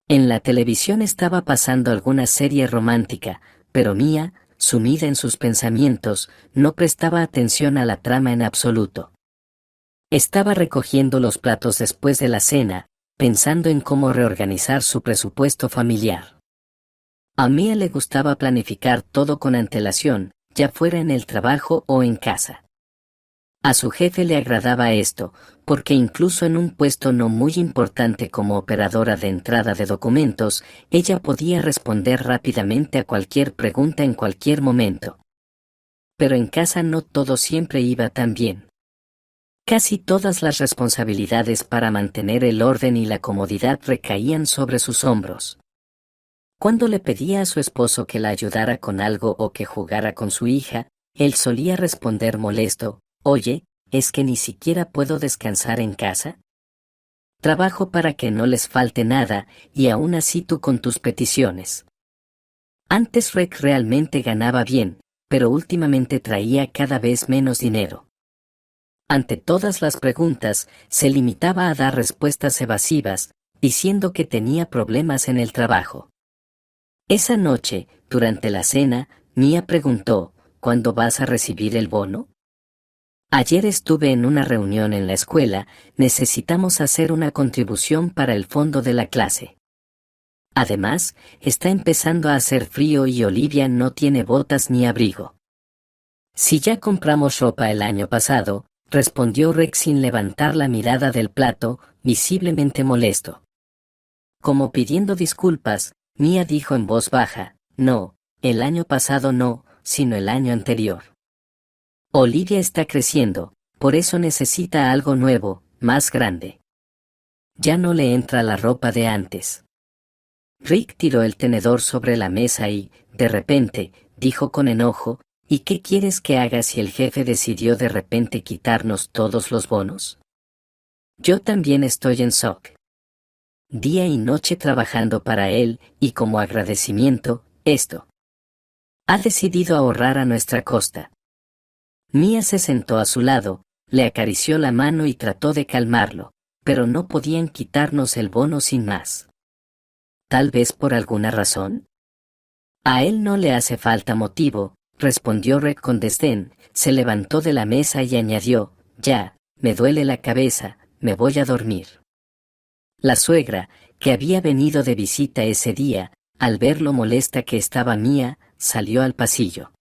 En la televisión estaba pasando alguna serie romántica, pero Mia, sumida en sus pensamientos, no prestaba atención a la trama en absoluto. Estaba recogiendo los platos después de la cena, pensando en cómo reorganizar su presupuesto familiar. A Mia le gustaba planificar todo con antelación, ya fuera en el trabajo o en casa. A su jefe le agradaba esto, porque incluso en un puesto no muy importante como operadora de entrada de documentos, ella podía responder rápidamente a cualquier pregunta en cualquier momento. Pero en casa no todo siempre iba tan bien. Casi todas las responsabilidades para mantener el orden y la comodidad recaían sobre sus hombros. Cuando le pedía a su esposo que la ayudara con algo o que jugara con su hija, él solía responder molesto: «Oye, ¿es que ni siquiera puedo descansar en casa? Trabajo para que no les falte nada, y aún así tú con tus peticiones». Antes Rec realmente ganaba bien, pero últimamente traía cada vez menos dinero. Ante todas las preguntas, se limitaba a dar respuestas evasivas, diciendo que tenía problemas en el trabajo. Esa noche, durante la cena, Mia preguntó: «¿Cuándo vas a recibir el bono? Ayer estuve en una reunión en la escuela, necesitamos hacer una contribución para el fondo de la clase. Además, está empezando a hacer frío y Olivia no tiene botas ni abrigo». «Si ya compramos ropa el año pasado», respondió Rex sin levantar la mirada del plato, visiblemente molesto. Como pidiendo disculpas, Mia dijo en voz baja: «No, el año pasado no, sino el año anterior. Olivia está creciendo, por eso necesita algo nuevo, más grande. Ya no le entra la ropa de antes». Rick tiró el tenedor sobre la mesa y, de repente, dijo con enojo: «¿Y qué quieres que haga si el jefe decidió de repente quitarnos todos los bonos? Yo también estoy en SOC. Día y noche trabajando para él, y como agradecimiento, esto. Ha decidido ahorrar a nuestra costa». Mia se sentó a su lado, le acarició la mano y trató de calmarlo, pero no podían quitarnos el bono sin más. ¿Tal vez por alguna razón? «A él no le hace falta motivo», respondió Rec con desdén, se levantó de la mesa y añadió: «Ya, me duele la cabeza, me voy a dormir». La suegra, que había venido de visita ese día, al ver lo molesta que estaba Mia, salió al pasillo.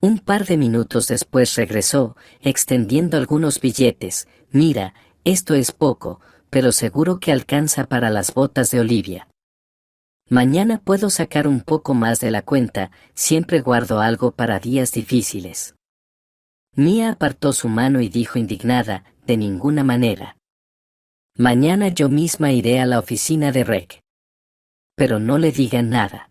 Un par de minutos después regresó, extendiendo algunos billetes. «Mira, esto es poco, pero seguro que alcanza para las botas de Olivia. Mañana puedo sacar un poco más de la cuenta, siempre guardo algo para días difíciles». Mia apartó su mano y dijo indignada: «De ninguna manera. Mañana yo misma iré a la oficina de Rec. Pero no le digan nada.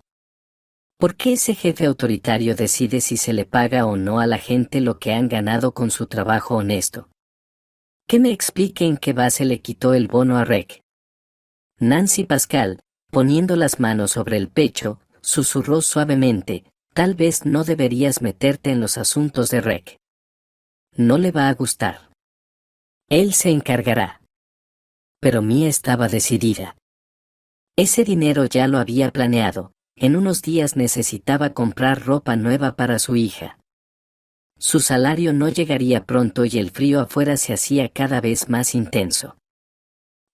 ¿Por qué ese jefe autoritario decide si se le paga o no a la gente lo que han ganado con su trabajo honesto? Que me explique en qué base le quitó el bono a Rec». Nancy Pascal, poniendo las manos sobre el pecho, susurró suavemente: «Tal vez no deberías meterte en los asuntos de Rec. No le va a gustar. Él se encargará». Pero Mia estaba decidida. Ese dinero ya lo había planeado, en unos días necesitaba comprar ropa nueva para su hija. Su salario no llegaría pronto y el frío afuera se hacía cada vez más intenso.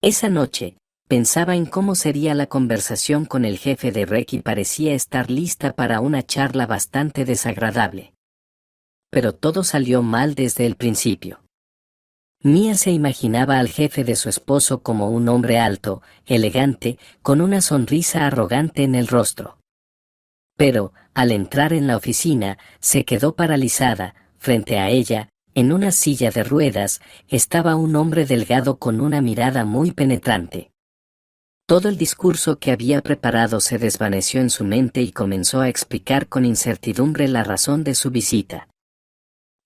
Esa noche, pensaba en cómo sería la conversación con el jefe de Rec y parecía estar lista para una charla bastante desagradable. Pero todo salió mal desde el principio. Mia se imaginaba al jefe de su esposo como un hombre alto, elegante, con una sonrisa arrogante en el rostro. Pero, al entrar en la oficina, se quedó paralizada. Frente a ella, en una silla de ruedas, estaba un hombre delgado con una mirada muy penetrante. Todo el discurso que había preparado se desvaneció en su mente y comenzó a explicar con incertidumbre la razón de su visita.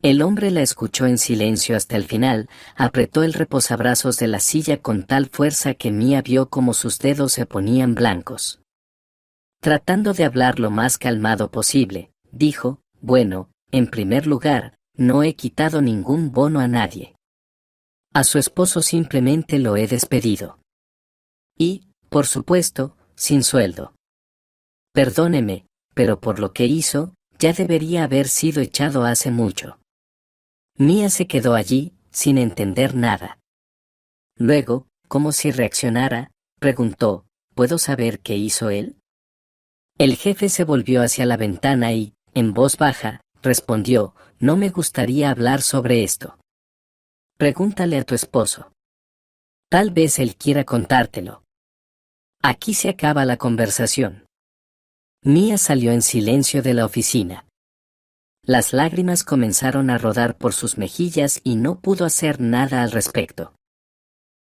El hombre la escuchó en silencio hasta el final, apretó el reposabrazos de la silla con tal fuerza que Mia vio como sus dedos se ponían blancos. Tratando de hablar lo más calmado posible, dijo: «Bueno, en primer lugar, no he quitado ningún bono a nadie. A su esposo simplemente lo he despedido. Y, Por supuesto, sin sueldo. Perdóneme, pero por lo que hizo, ya debería haber sido echado hace mucho. Mia se quedó allí, sin entender nada. Luego, como si reaccionara, preguntó, ¿puedo saber qué hizo él? El jefe se volvió hacia la ventana y, en voz baja, respondió, no me gustaría hablar sobre esto. Pregúntale a tu esposo. Tal vez él quiera contártelo. Aquí se acaba la conversación. Mia salió en silencio de la oficina. Las lágrimas comenzaron a rodar por sus mejillas y no pudo hacer nada al respecto.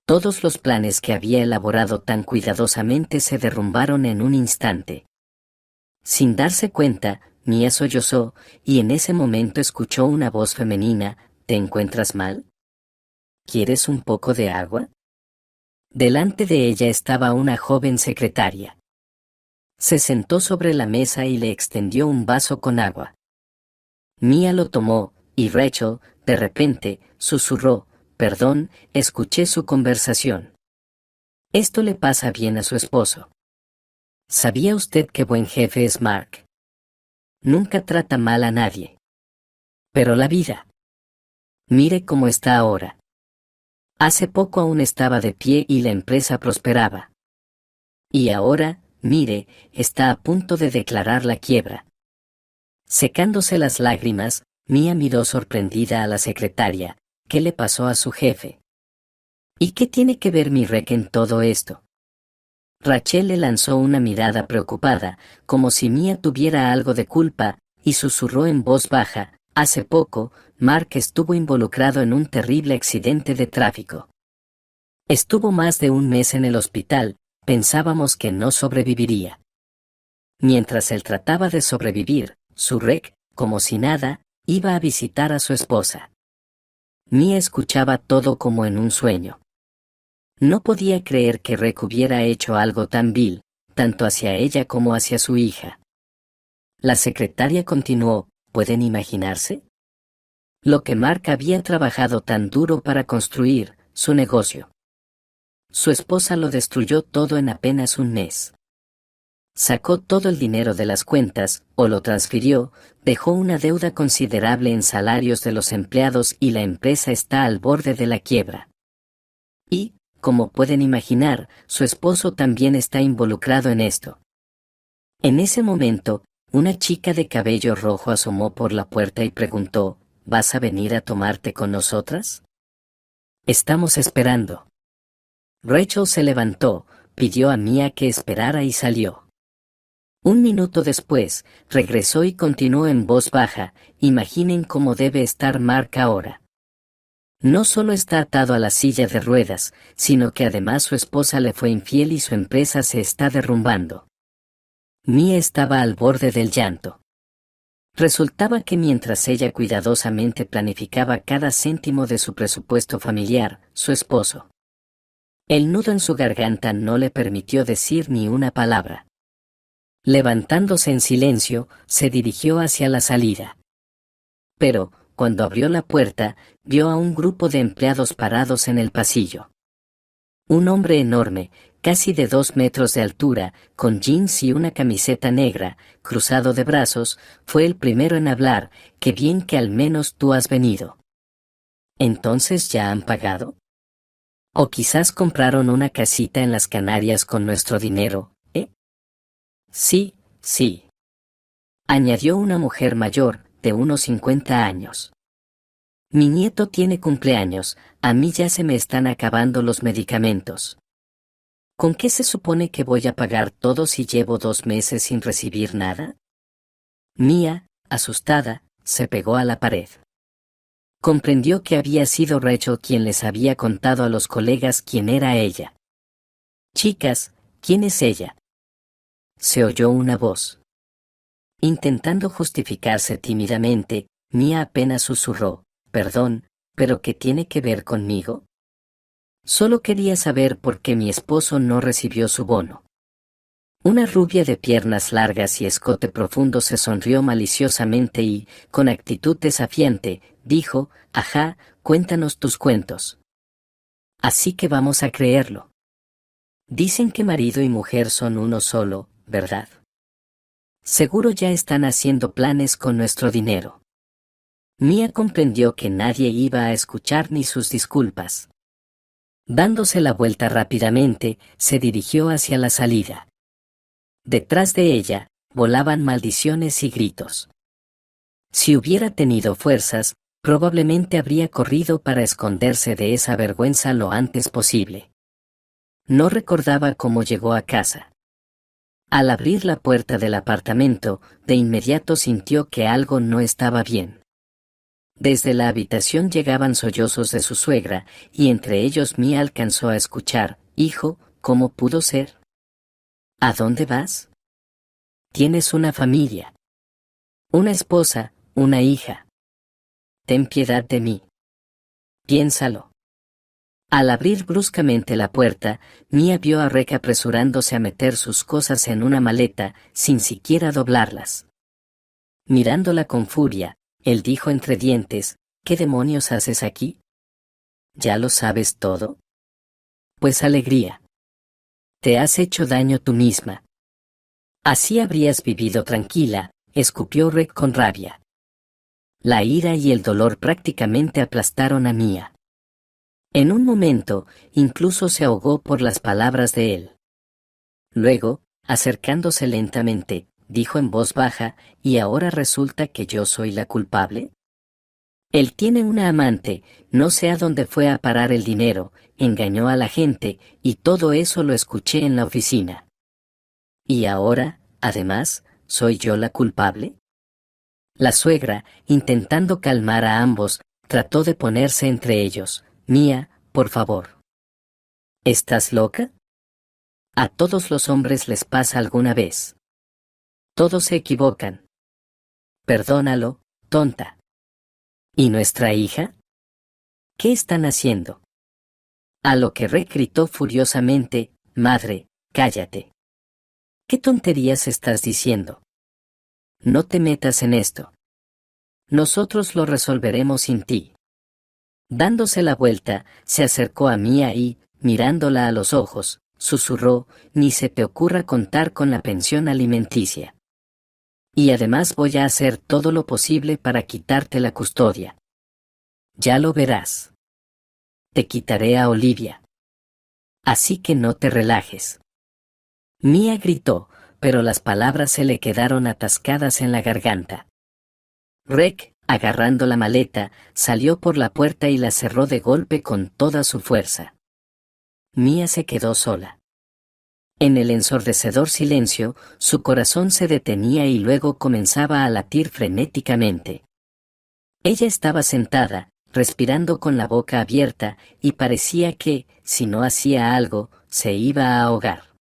Todos los planes que había elaborado tan cuidadosamente se derrumbaron en un instante. Sin darse cuenta, Mia sollozó, y en ese momento escuchó una voz femenina, ¿te encuentras mal? ¿Quieres un poco de agua? Delante de ella estaba una joven secretaria. Se sentó sobre la mesa y le extendió un vaso con agua. Mia lo tomó, y Rachel, de repente, susurró, perdón, escuché su conversación. Esto le pasa bien a su esposo. ¿Sabía usted qué buen jefe es Mark? Nunca trata mal a nadie. Pero la vida. Mire cómo está ahora. Hace poco aún estaba de pie y la empresa prosperaba. Y ahora, mire, está a punto de declarar la quiebra. Secándose las lágrimas, Mia miró sorprendida a la secretaria. ¿Qué le pasó a su jefe? ¿Y qué tiene que ver mi rec en todo esto? Rachel le lanzó una mirada preocupada, como si Mia tuviera algo de culpa, y susurró en voz baja, hace poco, Mark estuvo involucrado en un terrible accidente de tráfico. Estuvo más de un mes en el hospital, pensábamos que no sobreviviría. Mientras él trataba de sobrevivir, su rec, como si nada, iba a visitar a su esposa. Mia escuchaba todo como en un sueño. No podía creer que Rec hubiera hecho algo tan vil, tanto hacia ella como hacia su hija. La secretaria continuó, ¿pueden imaginarse? Lo que Mark había trabajado tan duro para construir, su negocio. Su esposa lo destruyó todo en apenas un mes. Sacó todo el dinero de las cuentas, o lo transfirió, dejó una deuda considerable en salarios de los empleados y la empresa está al borde de la quiebra. Y, como pueden imaginar, su esposo también está involucrado en esto. En ese momento, una chica de cabello rojo asomó por la puerta y preguntó, ¿vas a venir a tomarte con nosotras? Estamos esperando. Rachel se levantó, pidió a Mia que esperara y salió. Un minuto después, regresó y continuó en voz baja, imaginen cómo debe estar Mark ahora. No solo está atado a la silla de ruedas, sino que además su esposa le fue infiel y su empresa se está derrumbando. Mia estaba al borde del llanto. Resultaba que mientras ella cuidadosamente planificaba cada céntimo de su presupuesto familiar, su esposo. El nudo en su garganta no le permitió decir ni una palabra. Levantándose en silencio, se dirigió hacia la salida. Pero, cuando abrió la puerta, vio a un grupo de empleados parados en el pasillo. Un hombre enorme, casi de 2 metros de altura, con jeans y una camiseta negra, cruzado de brazos, fue el primero en hablar, qué bien que al menos tú has venido. ¿Entonces ya han pagado? ¿O quizás compraron una casita en las Canarias con nuestro dinero, eh? Sí, sí. Añadió una mujer mayor, de unos 50 años. Mi nieto tiene cumpleaños, a mí ya se me están acabando los medicamentos. ¿Con qué se supone que voy a pagar todo si llevo 2 meses sin recibir nada? Mia, asustada, se pegó a la pared. Comprendió que había sido Rachel quien les había contado a los colegas quién era ella. Chicas, ¿quién es ella? Se oyó una voz. Intentando justificarse tímidamente, Mia apenas susurró, perdón, ¿pero qué tiene que ver conmigo? Solo quería saber por qué mi esposo no recibió su bono. Una rubia de piernas largas y escote profundo se sonrió maliciosamente y, con actitud desafiante, dijo, ajá, cuéntanos tus cuentos. Así que vamos a creerlo. Dicen que marido y mujer son uno solo, ¿verdad? Seguro ya están haciendo planes con nuestro dinero. Mia comprendió que nadie iba a escuchar ni sus disculpas. Dándose la vuelta rápidamente, se dirigió hacia la salida. Detrás de ella, volaban maldiciones y gritos. Si hubiera tenido fuerzas, probablemente habría corrido para esconderse de esa vergüenza lo antes posible. No recordaba cómo llegó a casa. Al abrir la puerta del apartamento, de inmediato sintió que algo no estaba bien. Desde la habitación llegaban sollozos de su suegra, y entre ellos Mia alcanzó a escuchar: «Hijo, ¿cómo pudo ser? ¿A dónde vas? Tienes una familia. Una esposa, una hija. Ten piedad de mí. Piénsalo». Al abrir bruscamente la puerta, Mia vio a Rek apresurándose a meter sus cosas en una maleta, sin siquiera doblarlas. Mirándola con furia, él dijo entre dientes: «¿Qué demonios haces aquí? ¿Ya lo sabes todo? Pues alegría. Te has hecho daño tú misma. Así habrías vivido tranquila», escupió Rek con rabia. La ira y el dolor prácticamente aplastaron a Mia. En un momento, incluso se ahogó por las palabras de él. Luego, acercándose lentamente, dijo en voz baja: «¿Y ahora resulta que yo soy la culpable? Él tiene una amante, no sé a dónde fue a parar el dinero, engañó a la gente, y todo eso lo escuché en la oficina. ¿Y ahora, además, soy yo la culpable?». La suegra, intentando calmar a ambos, trató de ponerse entre ellos. «Mia, por favor. ¿Estás loca? A todos los hombres les pasa alguna vez. Todos se equivocan. Perdónalo, tonta». «¿Y nuestra hija? ¿Qué están haciendo?». A lo que Rek gritó furiosamente: «Madre, cállate. ¿Qué tonterías estás diciendo? No te metas en esto. Nosotros lo resolveremos sin ti». Dándose la vuelta, se acercó a Mia y, mirándola a los ojos, susurró: «Ni se te ocurra contar con la pensión alimenticia. Y además voy a hacer todo lo posible para quitarte la custodia. Ya lo verás. Te quitaré a Olivia. Así que no te relajes». Mia gritó, pero las palabras se le quedaron atascadas en la garganta. Rek, agarrando la maleta, salió por la puerta y la cerró de golpe con toda su fuerza. Mia se quedó sola. En el ensordecedor silencio, su corazón se detenía y luego comenzaba a latir frenéticamente. Ella estaba sentada, respirando con la boca abierta, y parecía que, si no hacía algo, se iba a ahogar.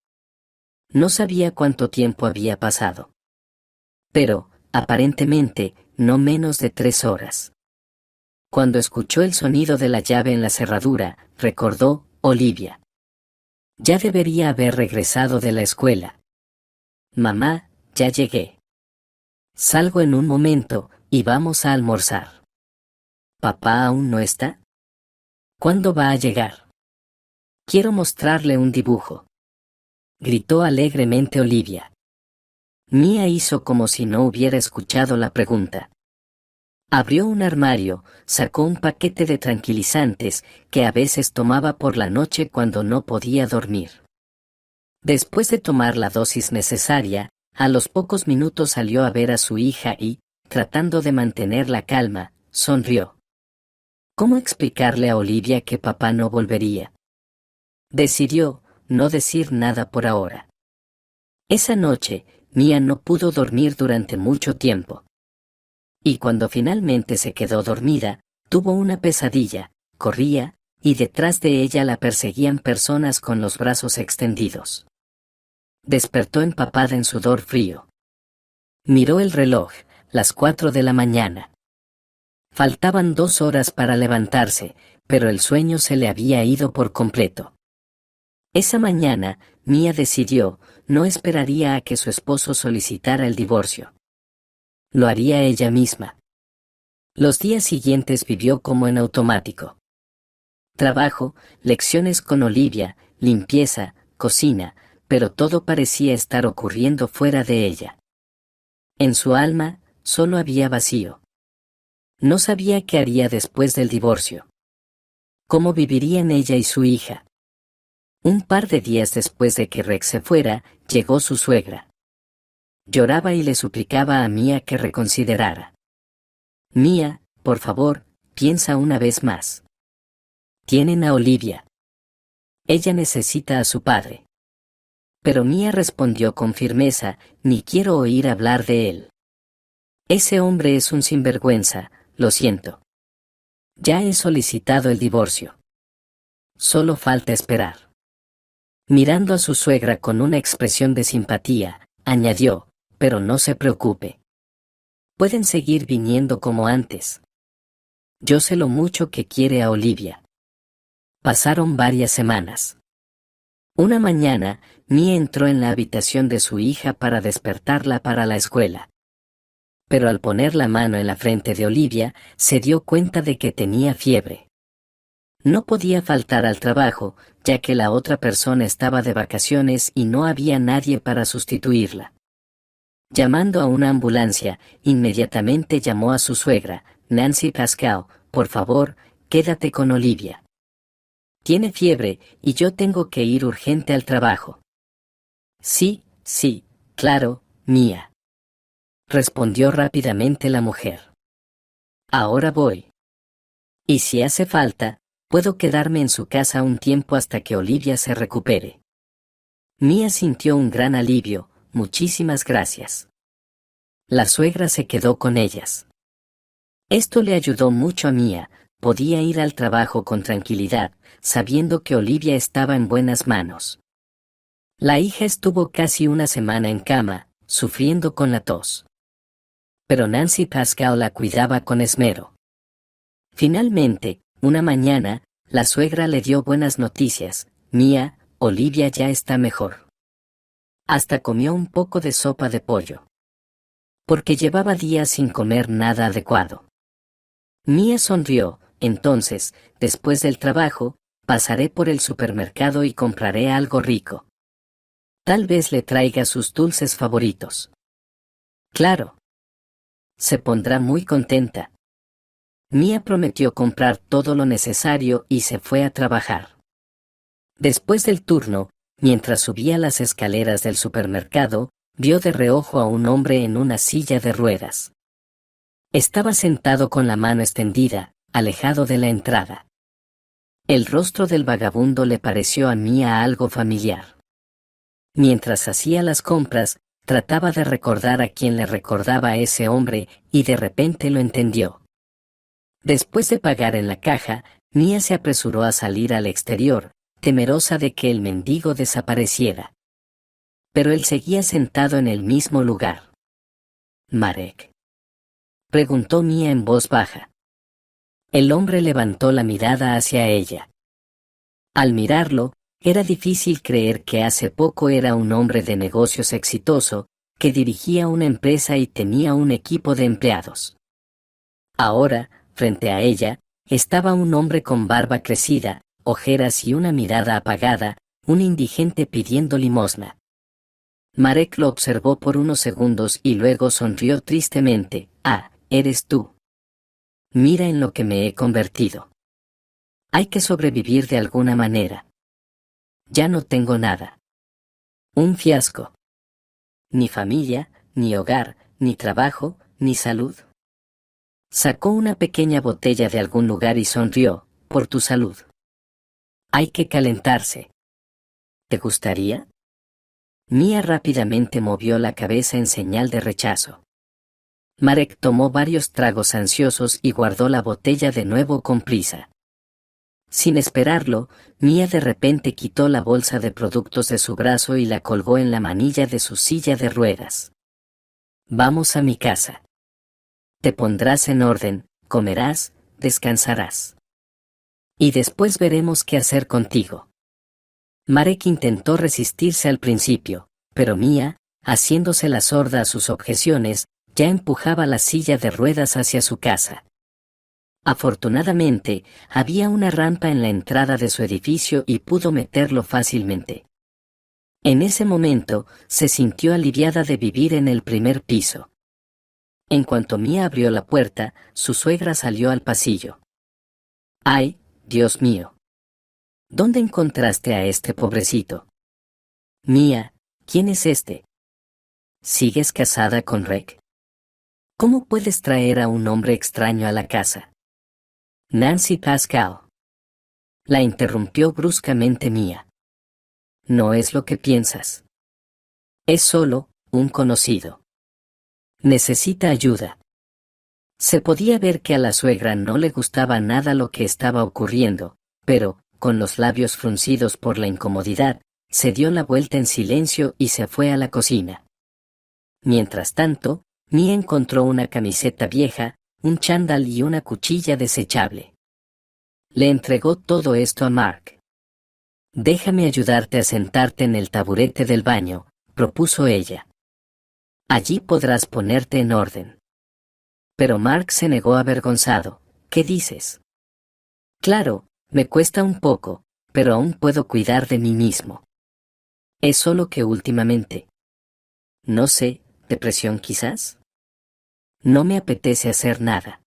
No sabía cuánto tiempo había pasado. Pero, aparentemente, no menos de 3 horas. Cuando escuchó el sonido de la llave en la cerradura, recordó: Olivia. Ya debería haber regresado de la escuela. «Mamá, ya llegué. Salgo en un momento, y vamos a almorzar». «¿Papá aún no está? ¿Cuándo va a llegar? Quiero mostrarle un dibujo», gritó alegremente Olivia. Mia hizo como si no hubiera escuchado la pregunta. Abrió un armario, sacó un paquete de tranquilizantes que a veces tomaba por la noche cuando no podía dormir. Después de tomar la dosis necesaria, a los pocos minutos salió a ver a su hija y, tratando de mantener la calma, sonrió. ¿Cómo explicarle a Olivia que papá no volvería? Decidió no decir nada por ahora. Esa noche, Mia no pudo dormir durante mucho tiempo. Y cuando finalmente se quedó dormida, tuvo una pesadilla: corría, y detrás de ella la perseguían personas con los brazos extendidos. Despertó empapada en sudor frío. Miró el reloj: las 4 de la mañana. Faltaban 2 horas para levantarse, pero el sueño se le había ido por completo. Esa mañana, Mia decidió: no esperaría a que su esposo solicitara el divorcio. Lo haría ella misma. Los días siguientes vivió como en automático. Trabajo, lecciones con Olivia, limpieza, cocina, pero todo parecía estar ocurriendo fuera de ella. En su alma, solo había vacío. No sabía qué haría después del divorcio. ¿Cómo vivirían ella y su hija? Un par de días después de que Rex se fuera, llegó su suegra. Lloraba y le suplicaba a Mia que reconsiderara. Mia, por favor, piensa una vez más. Tienen a Olivia. Ella necesita a su padre. Pero Mia respondió con firmeza, ni quiero oír hablar de él. Ese hombre es un sinvergüenza, lo siento. Ya he solicitado el divorcio. Solo falta esperar. Mirando a su suegra con una expresión de simpatía, añadió, pero no se preocupe. Pueden seguir viniendo como antes. Yo sé lo mucho que quiere a Olivia. Pasaron varias semanas. Una mañana, Mia entró en la habitación de su hija para despertarla para la escuela. Pero al poner la mano en la frente de Olivia, se dio cuenta de que tenía fiebre. No podía faltar al trabajo, ya que la otra persona estaba de vacaciones y no había nadie para sustituirla. Llamando a una ambulancia, inmediatamente llamó a su suegra, Nancy Pascal, por favor, quédate con Olivia. Tiene fiebre y yo tengo que ir urgente al trabajo. Sí, claro, Mia. Respondió rápidamente la mujer. Ahora voy. Y si hace falta, puedo quedarme en su casa un tiempo hasta que Olivia se recupere. Mia sintió un gran alivio, muchísimas gracias. La suegra se quedó con ellas. Esto le ayudó mucho a Mia, podía ir al trabajo con tranquilidad, sabiendo que Olivia estaba en buenas manos. La hija estuvo casi una semana en cama, sufriendo con la tos. Pero Nancy Pascal la cuidaba con esmero. Finalmente, una mañana, la suegra le dio buenas noticias. Mia, Olivia ya está mejor. Hasta comió un poco de sopa de pollo. Porque llevaba días sin comer nada adecuado. Mia sonrió, entonces, después del trabajo, pasaré por el supermercado y compraré algo rico. Tal vez le traiga sus dulces favoritos. Claro. Se pondrá muy contenta. Mia prometió comprar todo lo necesario y se fue a trabajar. Después del turno, mientras subía las escaleras del supermercado, vio de reojo a un hombre en una silla de ruedas. Estaba sentado con la mano extendida, alejado de la entrada. El rostro del vagabundo le pareció a Mia algo familiar. Mientras hacía las compras, trataba de recordar a quién le recordaba a ese hombre, y de repente lo entendió. Después de pagar en la caja, Mia se apresuró a salir al exterior, temerosa de que el mendigo desapareciera. Pero él seguía sentado en el mismo lugar. ¿Marek?, preguntó Mia en voz baja. El hombre levantó la mirada hacia ella. Al mirarlo, era difícil creer que hace poco era un hombre de negocios exitoso, que dirigía una empresa y tenía un equipo de empleados. Ahora, frente a ella, estaba un hombre con barba crecida, ojeras y una mirada apagada, un indigente pidiendo limosna. Marek lo observó por unos segundos y luego sonrió tristemente. Ah, eres tú. Mira en lo que me he convertido. Hay que sobrevivir de alguna manera. Ya no tengo nada. Un fiasco. Ni familia, ni hogar, ni trabajo, ni salud. Sacó una pequeña botella de algún lugar y sonrió. Por tu salud. Hay que calentarse. ¿Te gustaría? Mia rápidamente movió la cabeza en señal de rechazo. Marek tomó varios tragos ansiosos y guardó la botella de nuevo con prisa. Sin esperarlo, Mia de repente quitó la bolsa de productos de su brazo y la colgó en la manilla de su silla de ruedas. Vamos a mi casa. Te pondrás en orden, comerás, descansarás. Y después veremos qué hacer contigo. Marek intentó resistirse al principio, pero Mia, haciéndose la sorda a sus objeciones, ya empujaba la silla de ruedas hacia su casa. Afortunadamente, había una rampa en la entrada de su edificio y pudo meterlo fácilmente. En ese momento, se sintió aliviada de vivir en el primer piso. En cuanto Mia abrió la puerta, su suegra salió al pasillo. ¡Ay, Dios mío! ¿Dónde encontraste a este pobrecito? Mia, ¿quién es este? ¿Sigues casada con Rick? ¿Cómo puedes traer a un hombre extraño a la casa? Nancy Pascal. La interrumpió bruscamente Mia. No es lo que piensas. Es solo un conocido. Necesita ayuda. Se podía ver que a la suegra no le gustaba nada lo que estaba ocurriendo, pero, con los labios fruncidos por la incomodidad, se dio la vuelta en silencio y se fue a la cocina. Mientras tanto, Mia encontró una camiseta vieja, un chándal y una cuchilla desechable. Le entregó todo esto a Mark. Déjame ayudarte a sentarte en el taburete del baño, propuso ella. Allí podrás ponerte en orden. Pero Mark se negó avergonzado. ¿Qué dices? Claro, me cuesta un poco, pero aún puedo cuidar de mí mismo. Es solo que últimamente. No sé, ¿depresión quizás? No me apetece hacer nada.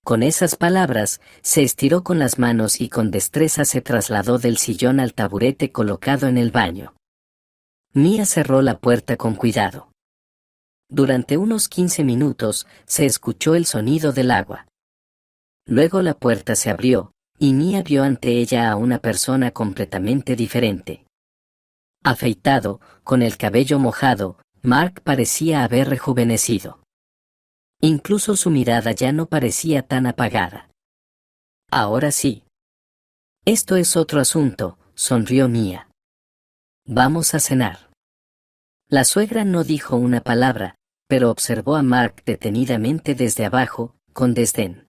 Con esas palabras, se estiró con las manos y con destreza se trasladó del sillón al taburete colocado en el baño. Mia cerró la puerta con cuidado. Durante unos 15 minutos se escuchó el sonido del agua. Luego la puerta se abrió, y Mia vio ante ella a una persona completamente diferente. Afeitado, con el cabello mojado, Mark parecía haber rejuvenecido. Incluso su mirada ya no parecía tan apagada. Ahora sí. Esto es otro asunto, sonrió Mia. Vamos a cenar. La suegra no dijo una palabra, pero observó a Mark detenidamente desde abajo, con desdén.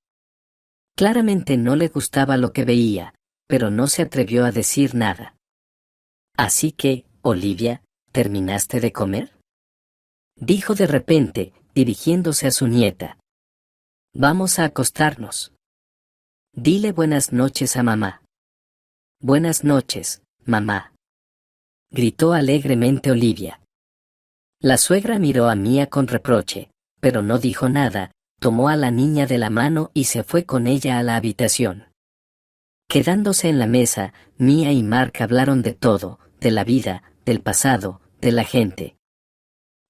Claramente no le gustaba lo que veía, pero no se atrevió a decir nada. Así que, Olivia, ¿terminaste de comer? Dijo de repente, dirigiéndose a su nieta. Vamos a acostarnos. Dile buenas noches a mamá. Buenas noches, mamá. Gritó alegremente Olivia. La suegra miró a Mia con reproche, pero no dijo nada, tomó a la niña de la mano y se fue con ella a la habitación. Quedándose en la mesa, Mia y Mark hablaron de todo, de la vida, del pasado, de la gente.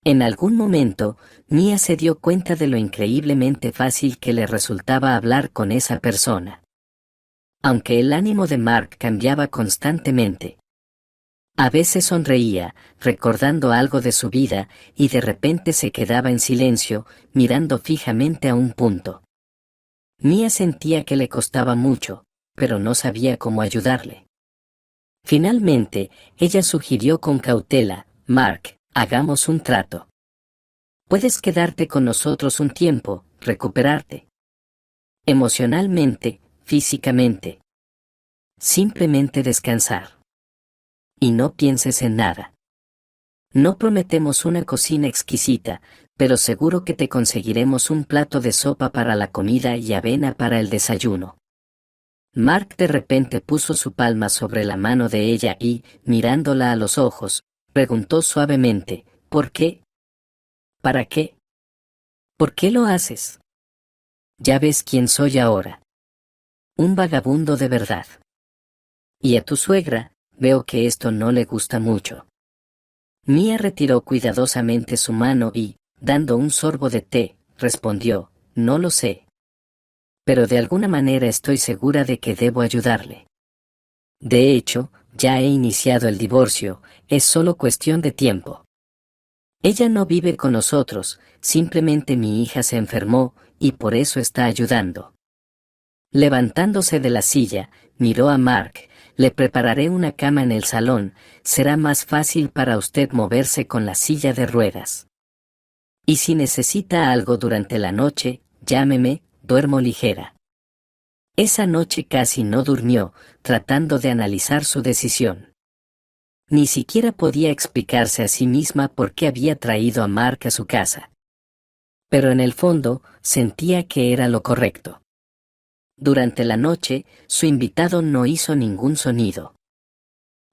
En algún momento, Mia se dio cuenta de lo increíblemente fácil que le resultaba hablar con esa persona. Aunque el ánimo de Mark cambiaba constantemente. A veces sonreía, recordando algo de su vida, y de repente se quedaba en silencio, mirando fijamente a un punto. Mia sentía que le costaba mucho, pero no sabía cómo ayudarle. Finalmente, ella sugirió con cautela, Mark, hagamos un trato. Puedes quedarte con nosotros un tiempo, recuperarte. Emocionalmente, físicamente. Simplemente descansar. Y no pienses en nada. No prometemos una cocina exquisita, pero seguro que te conseguiremos un plato de sopa para la comida y avena para el desayuno. Mark de repente puso su palma sobre la mano de ella y, mirándola a los ojos, preguntó suavemente, ¿por qué? ¿Para qué? ¿Por qué lo haces? Ya ves quién soy ahora. Un vagabundo de verdad. Y a tu suegra, veo que esto no le gusta mucho. Mia retiró cuidadosamente su mano y, dando un sorbo de té, respondió, no lo sé. Pero de alguna manera estoy segura de que debo ayudarle. De hecho, ya he iniciado el divorcio, es solo cuestión de tiempo. Ella no vive con nosotros, simplemente mi hija se enfermó, y por eso está ayudando. Levantándose de la silla, miró a Mark. Le prepararé una cama en el salón, será más fácil para usted moverse con la silla de ruedas. Y si necesita algo durante la noche, llámeme, duermo ligera. Esa noche casi no durmió, tratando de analizar su decisión. Ni siquiera podía explicarse a sí misma por qué había traído a Mark a su casa. Pero en el fondo, sentía que era lo correcto. Durante la noche, su invitado no hizo ningún sonido.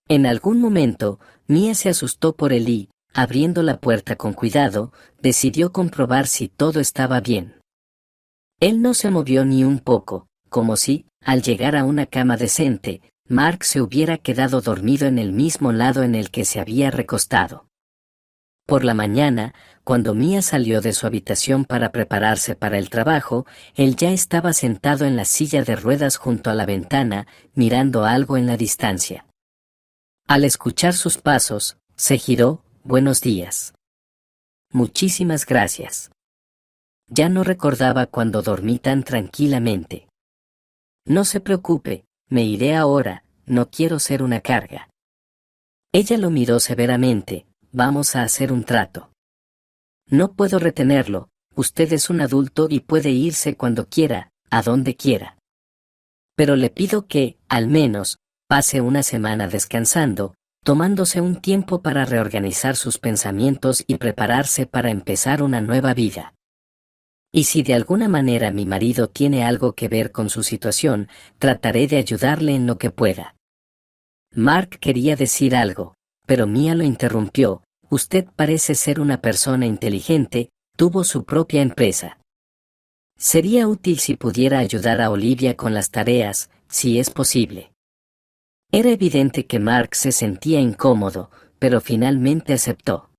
En algún momento, Mia se asustó por él y, abriendo la puerta con cuidado, decidió comprobar si todo estaba bien. Él no se movió ni un poco, como si, al llegar a una cama decente, Mark se hubiera quedado dormido en el mismo lado en el que se había recostado. Por la mañana, cuando Mia salió de su habitación para prepararse para el trabajo, él ya estaba sentado en la silla de ruedas junto a la ventana, mirando algo en la distancia. Al escuchar sus pasos, se giró. Buenos días. Muchísimas gracias. Ya no recordaba cuando dormí tan tranquilamente. No se preocupe, me iré ahora, no quiero ser una carga. Ella lo miró severamente. Vamos a hacer un trato. No puedo retenerlo, usted es un adulto y puede irse cuando quiera, a donde quiera. Pero le pido que, al menos, pase una semana descansando, tomándose un tiempo para reorganizar sus pensamientos y prepararse para empezar una nueva vida. Y si de alguna manera mi marido tiene algo que ver con su situación, trataré de ayudarle en lo que pueda. Mark quería decir algo, pero Mia lo interrumpió. Usted parece ser una persona inteligente, tuvo su propia empresa. Sería útil si pudiera ayudar a Olivia con las tareas, si es posible. Era evidente que Mark se sentía incómodo, pero finalmente aceptó.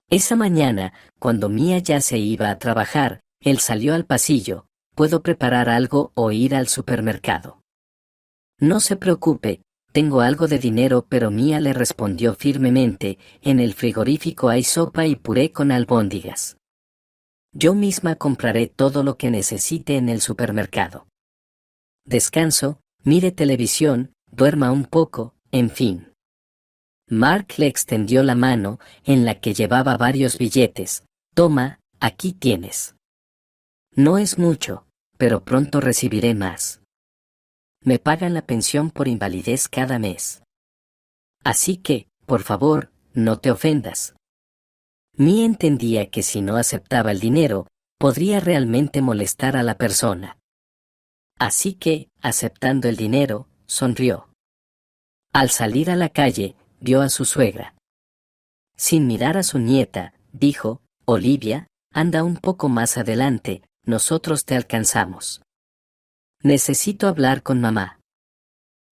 Esa mañana, cuando Mia ya se iba a trabajar, él salió al pasillo. ¿Puedo preparar algo o ir al supermercado? No se preocupe, tengo algo de dinero, pero Mia le respondió firmemente, en el frigorífico hay sopa y puré con albóndigas. Yo misma compraré todo lo que necesite en el supermercado. Descanso, mire televisión, duerma un poco, en fin. Mark le extendió la mano, en la que llevaba varios billetes. Toma, aquí tienes. No es mucho, pero pronto recibiré más. Me pagan la pensión por invalidez cada mes. Así que, por favor, no te ofendas. Mia entendía que si no aceptaba el dinero, podría realmente molestar a la persona. Así que, aceptando el dinero, sonrió. Al salir a la calle, vio a su suegra. Sin mirar a su nieta, dijo, Olivia, anda un poco más adelante, nosotros te alcanzamos. Necesito hablar con mamá.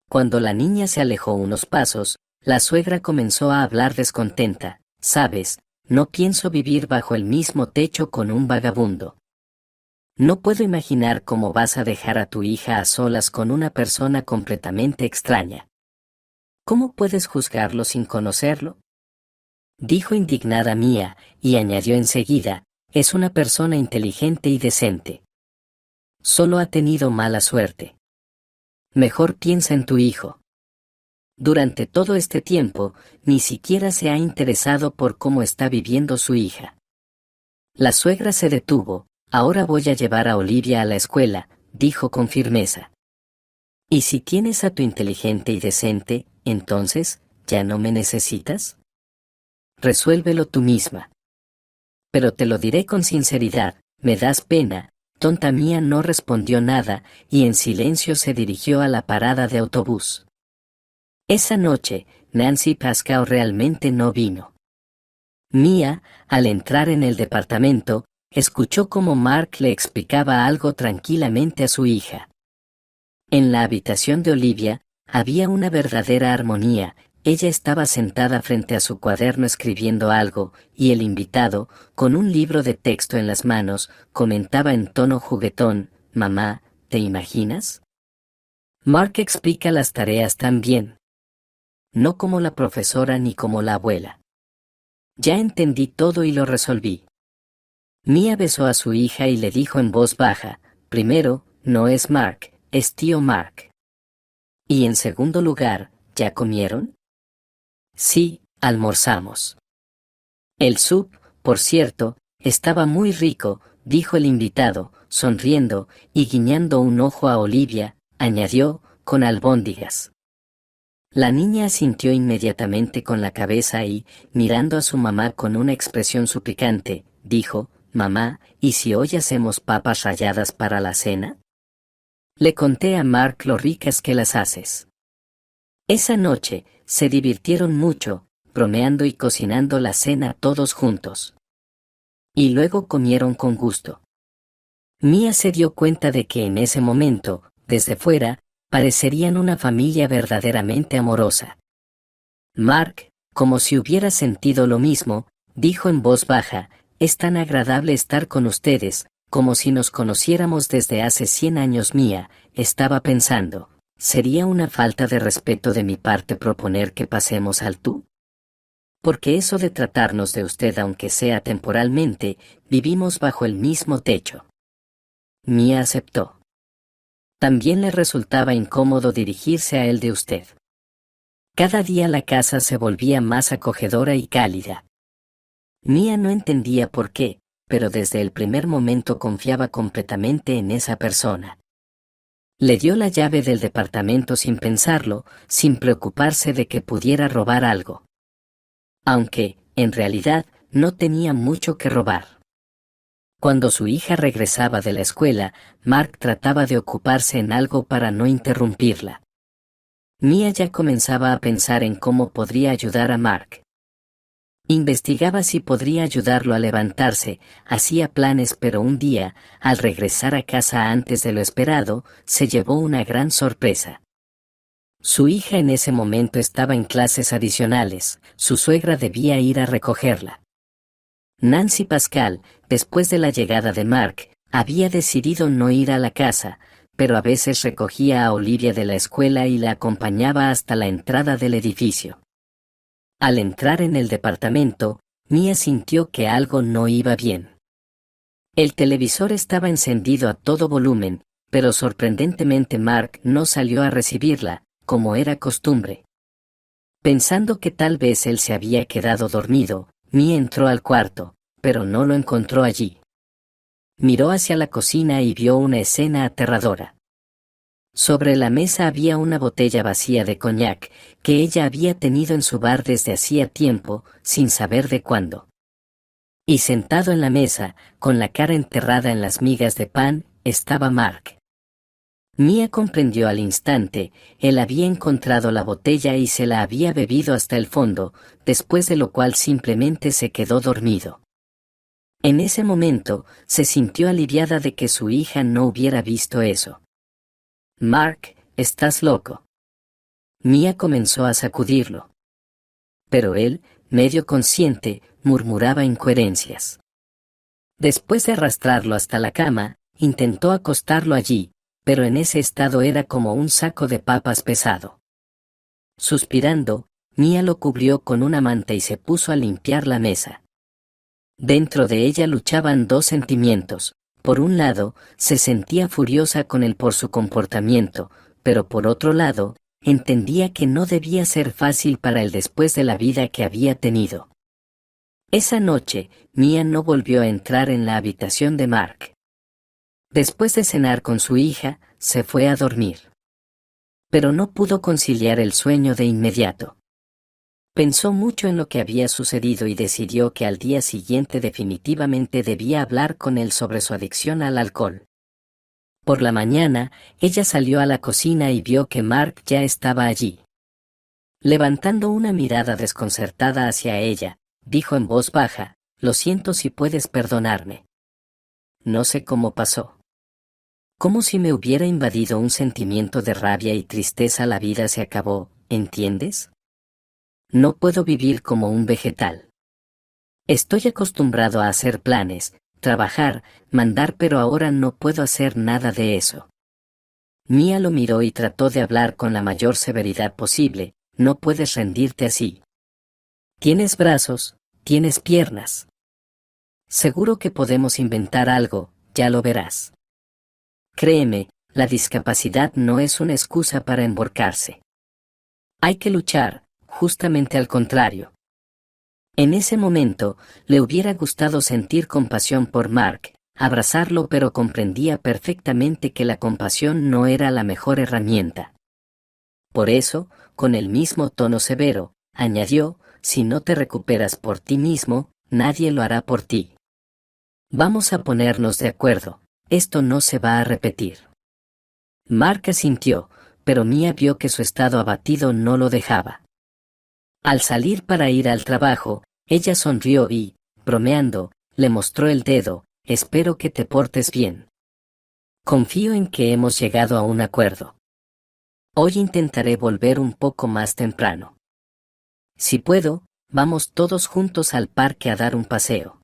Cuando la niña se alejó unos pasos, la suegra comenzó a hablar descontenta. Sabes, no pienso vivir bajo el mismo techo con un vagabundo. No puedo imaginar cómo vas a dejar a tu hija a solas con una persona completamente extraña. ¿Cómo puedes juzgarlo sin conocerlo? Dijo indignada Mia, y añadió enseguida, es una persona inteligente y decente. Solo ha tenido mala suerte. Mejor piensa en tu hijo. Durante todo este tiempo, ni siquiera se ha interesado por cómo está viviendo su hija. La suegra se detuvo. Ahora voy a llevar a Olivia a la escuela, dijo con firmeza. ¿Y si tienes a tu inteligente y decente, entonces, ya no me necesitas? Resuélvelo tú misma. Pero te lo diré con sinceridad, me das pena. Tonta Mia no respondió nada, y en silencio se dirigió a la parada de autobús. Esa noche, Nancy Pascal realmente no vino. Mia, al entrar en el departamento, escuchó cómo Mark le explicaba algo tranquilamente a su hija. En la habitación de Olivia, había una verdadera armonía. Ella estaba sentada frente a su cuaderno escribiendo algo, y el invitado, con un libro de texto en las manos, comentaba en tono juguetón, «Mamá, ¿te imaginas? Mark explica las tareas tan bien. No como la profesora ni como la abuela. Ya entendí todo y lo resolví». Mia besó a su hija y le dijo en voz baja, primero, no es Mark, es tío Mark. Y en segundo lugar, ¿ya comieron? Sí, almorzamos. El sup, por cierto, estaba muy rico, dijo el invitado, sonriendo, y guiñando un ojo a Olivia, añadió, con albóndigas. La niña asintió inmediatamente con la cabeza y, mirando a su mamá con una expresión suplicante, dijo, «Mamá, ¿y si hoy hacemos papas ralladas para la cena?» Le conté a Mark lo ricas que las haces. Esa noche, se divirtieron mucho, bromeando y cocinando la cena todos juntos. Y luego comieron con gusto. Mia se dio cuenta de que en ese momento, desde fuera, parecerían una familia verdaderamente amorosa. Mark, como si hubiera sentido lo mismo, dijo en voz baja: «Es tan agradable estar con ustedes, como si nos conociéramos desde hace 100 años». Mia estaba pensando: ¿sería una falta de respeto de mi parte proponer que pasemos al tú? Porque eso de tratarnos de usted, aunque sea temporalmente, vivimos bajo el mismo techo. Mia aceptó. También le resultaba incómodo dirigirse a él de usted. Cada día la casa se volvía más acogedora y cálida. Mia no entendía por qué, pero desde el primer momento confiaba completamente en esa persona. Le dio la llave del departamento sin pensarlo, sin preocuparse de que pudiera robar algo. Aunque, en realidad, no tenía mucho que robar. Cuando su hija regresaba de la escuela, Mark trataba de ocuparse en algo para no interrumpirla. Mia ya comenzaba a pensar en cómo podría ayudar a Mark. Investigaba si podría ayudarlo a levantarse, hacía planes, pero un día, al regresar a casa antes de lo esperado, se llevó una gran sorpresa. Su hija en ese momento estaba en clases adicionales, su suegra debía ir a recogerla. Nancy Pascal, después de la llegada de Mark, había decidido no ir a la casa, pero a veces recogía a Olivia de la escuela y la acompañaba hasta la entrada del edificio. Al entrar en el departamento, Mia sintió que algo no iba bien. El televisor estaba encendido a todo volumen, pero sorprendentemente Mark no salió a recibirla, como era costumbre. Pensando que tal vez él se había quedado dormido, Mia entró al cuarto, pero no lo encontró allí. Miró hacia la cocina y vio una escena aterradora. Sobre la mesa había una botella vacía de coñac, que ella había tenido en su bar desde hacía tiempo, sin saber de cuándo. Y sentado en la mesa, con la cara enterrada en las migas de pan, estaba Mark. Mia comprendió al instante: él había encontrado la botella y se la había bebido hasta el fondo, después de lo cual simplemente se quedó dormido. En ese momento, se sintió aliviada de que su hija no hubiera visto eso. «Mark, estás loco». Mia comenzó a sacudirlo. Pero él, medio consciente, murmuraba incoherencias. Después de arrastrarlo hasta la cama, intentó acostarlo allí, pero en ese estado era como un saco de papas pesado. Suspirando, Mia lo cubrió con una manta y se puso a limpiar la mesa. Dentro de ella luchaban dos sentimientos. Por un lado, se sentía furiosa con él por su comportamiento, pero por otro lado, entendía que no debía ser fácil para él después de la vida que había tenido. Esa noche, Mia no volvió a entrar en la habitación de Mark. Después de cenar con su hija, se fue a dormir. Pero no pudo conciliar el sueño de inmediato. Pensó mucho en lo que había sucedido y decidió que al día siguiente definitivamente debía hablar con él sobre su adicción al alcohol. Por la mañana, ella salió a la cocina y vio que Mark ya estaba allí. Levantando una mirada desconcertada hacia ella, dijo en voz baja: «Lo siento si puedes perdonarme. No sé cómo pasó. Como si me hubiera invadido un sentimiento de rabia y tristeza. La vida se acabó, ¿entiendes? No puedo vivir como un vegetal. Estoy acostumbrado a hacer planes, trabajar, mandar, pero ahora no puedo hacer nada de eso». Mia lo miró y trató de hablar con la mayor severidad posible: «No puedes rendirte así. Tienes brazos, tienes piernas. Seguro que podemos inventar algo, ya lo verás. Créeme, la discapacidad no es una excusa para emborcarse. Hay que luchar, justamente al contrario». En ese momento, le hubiera gustado sentir compasión por Mark, abrazarlo, pero comprendía perfectamente que la compasión no era la mejor herramienta. Por eso, con el mismo tono severo, añadió: «Si no te recuperas por ti mismo, nadie lo hará por ti. Vamos a ponernos de acuerdo, esto no se va a repetir». Mark asintió, pero Mia vio que su estado abatido no lo dejaba. Al salir para ir al trabajo, ella sonrió y, bromeando, le mostró el dedo. Espero que te portes bien. Confío en que hemos llegado a un acuerdo. Hoy intentaré volver un poco más temprano. Si puedo, vamos todos juntos al parque a dar un paseo.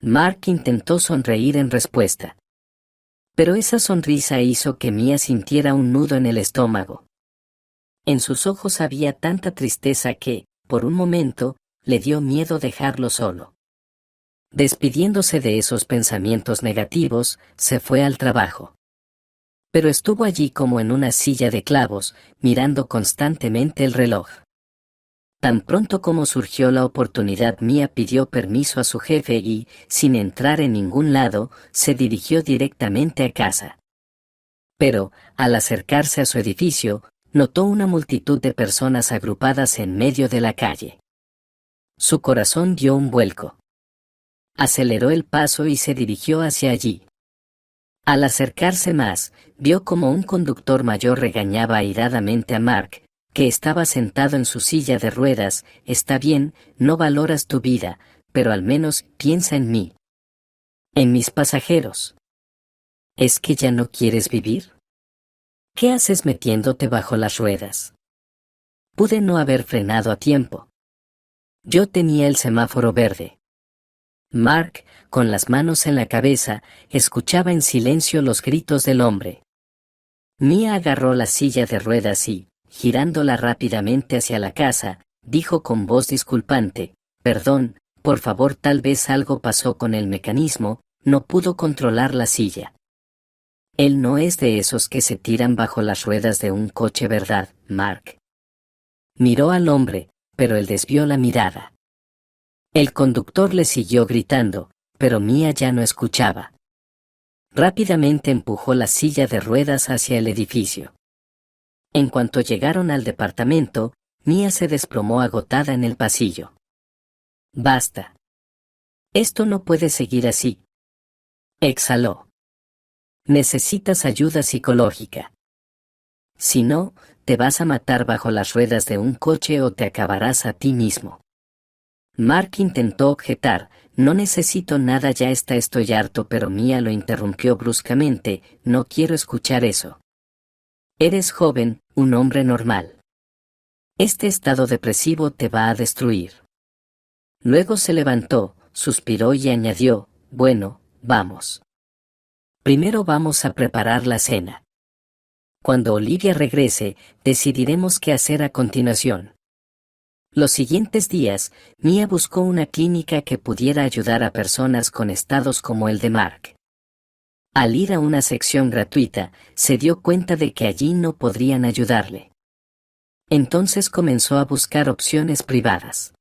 Mark intentó sonreír en respuesta. Pero esa sonrisa hizo que Mia sintiera un nudo en el estómago. En sus ojos había tanta tristeza que, por un momento, le dio miedo dejarlo solo. Despidiéndose de esos pensamientos negativos, se fue al trabajo. Pero estuvo allí como en una silla de clavos, mirando constantemente el reloj. Tan pronto como surgió la oportunidad, Mia pidió permiso a su jefe y, sin entrar en ningún lado, se dirigió directamente a casa. Pero, al acercarse a su edificio, notó una multitud de personas agrupadas en medio de la calle. Su corazón dio un vuelco. Aceleró el paso y se dirigió hacia allí. Al acercarse más, vio como un conductor mayor regañaba airadamente a Mark, que estaba sentado en su silla de ruedas. Está bien, no valoras tu vida, pero al menos piensa en mí. En mis pasajeros. ¿Es que ya no quieres vivir? ¿Qué haces metiéndote bajo las ruedas? Pude no haber frenado a tiempo. Yo tenía el semáforo verde. Mark, con las manos en la cabeza, escuchaba en silencio los gritos del hombre. Mia agarró la silla de ruedas y, girándola rápidamente hacia la casa, dijo con voz disculpante: perdón, por favor, tal vez algo pasó con el mecanismo, no pudo controlar la silla. Él no es de esos que se tiran bajo las ruedas de un coche, ¿verdad, Mark? Miró al hombre, pero él desvió la mirada. El conductor le siguió gritando, pero Mia ya no escuchaba. Rápidamente empujó la silla de ruedas hacia el edificio. En cuanto llegaron al departamento, Mia se desplomó agotada en el pasillo. Basta. Esto no puede seguir así. Exhaló. Necesitas ayuda psicológica. Si no, te vas a matar bajo las ruedas de un coche o te acabarás a ti mismo. Mark intentó objetar: no necesito nada, ya está, estoy harto, pero Mia lo interrumpió bruscamente: no quiero escuchar eso. Eres joven, un hombre normal. Este estado depresivo te va a destruir. Luego se levantó, suspiró y añadió: bueno, vamos. Primero vamos a preparar la cena. Cuando Olivia regrese, decidiremos qué hacer a continuación. Los siguientes días, Mia buscó una clínica que pudiera ayudar a personas con estados como el de Mark. Al ir a una sección gratuita, se dio cuenta de que allí no podrían ayudarle. Entonces comenzó a buscar opciones privadas.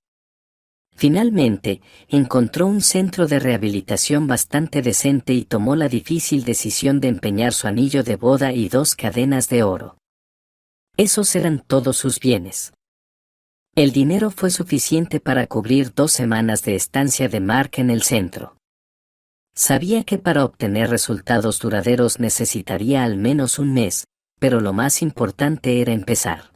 Finalmente, encontró un centro de rehabilitación bastante decente y tomó la difícil decisión de empeñar su anillo de boda y 2 cadenas de oro. Esos eran todos sus bienes. El dinero fue suficiente para cubrir 2 semanas de estancia de Mark en el centro. Sabía que para obtener resultados duraderos necesitaría al menos un mes, pero lo más importante era empezar.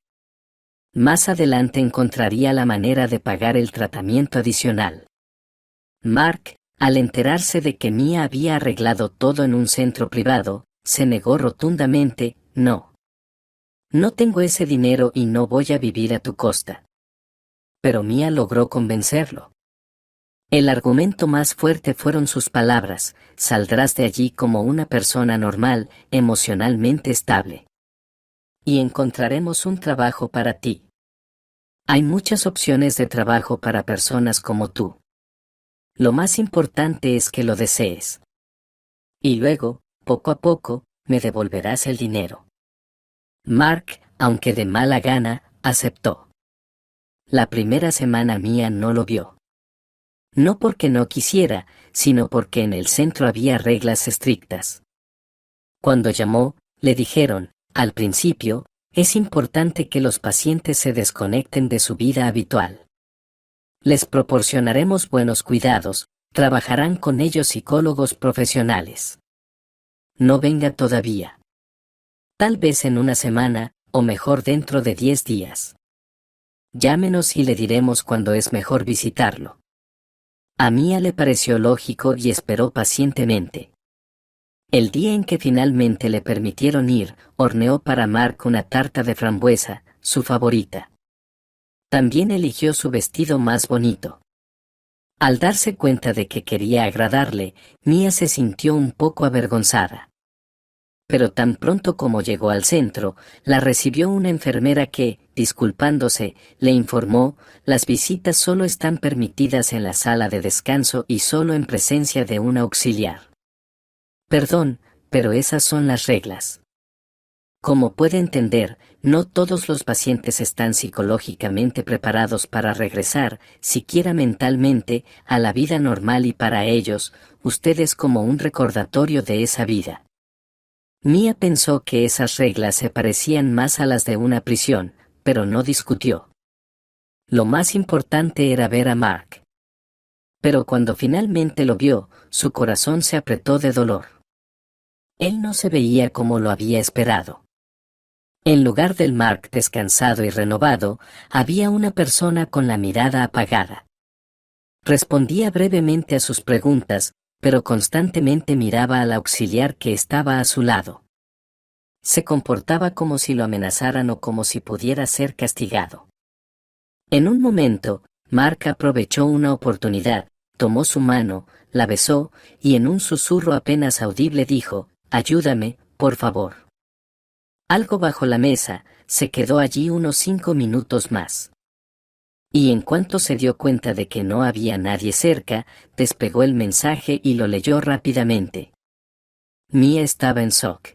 Más adelante encontraría la manera de pagar el tratamiento adicional. Mark, al enterarse de que Mia había arreglado todo en un centro privado, se negó rotundamente: no. No tengo ese dinero y no voy a vivir a tu costa. Pero Mia logró convencerlo. El argumento más fuerte fueron sus palabras: saldrás de allí como una persona normal, emocionalmente estable. Y encontraremos un trabajo para ti. Hay muchas opciones de trabajo para personas como tú. Lo más importante es que lo desees. Y luego, poco a poco, me devolverás el dinero. Mark, aunque de mala gana, aceptó. La primera semana Mia no lo vio. No porque no quisiera, sino porque en el centro había reglas estrictas. Cuando llamó, le dijeron: al principio, es importante que los pacientes se desconecten de su vida habitual. Les proporcionaremos buenos cuidados, trabajarán con ellos psicólogos profesionales. No venga todavía. Tal vez en una semana, o mejor dentro de 10 días. Llámenos y le diremos cuándo es mejor visitarlo. A Mia le pareció lógico y esperó pacientemente. El día en que finalmente le permitieron ir, horneó para Mark una tarta de frambuesa, su favorita. También eligió su vestido más bonito. Al darse cuenta de que quería agradarle, Mia se sintió un poco avergonzada. Pero tan pronto como llegó al centro, la recibió una enfermera que, disculpándose, le informó: las visitas solo están permitidas en la sala de descanso y solo en presencia de un auxiliar. Perdón, pero esas son las reglas. Como puede entender, no todos los pacientes están psicológicamente preparados para regresar, siquiera mentalmente, a la vida normal, y para ellos, usted es como un recordatorio de esa vida. Mia pensó que esas reglas se parecían más a las de una prisión, pero no discutió. Lo más importante era ver a Mark. Pero cuando finalmente lo vio, su corazón se apretó de dolor. Él no se veía como lo había esperado. En lugar del Mark descansado y renovado, había una persona con la mirada apagada. Respondía brevemente a sus preguntas, pero constantemente miraba al auxiliar que estaba a su lado. Se comportaba como si lo amenazaran o como si pudiera ser castigado. En un momento, Mark aprovechó una oportunidad, tomó su mano, la besó, y en un susurro apenas audible dijo: «Ayúdame, por favor». Algo bajo la mesa, se quedó allí unos 5 minutos más. Y en cuanto se dio cuenta de que no había nadie cerca, despegó el mensaje y lo leyó rápidamente. Mia estaba en shock.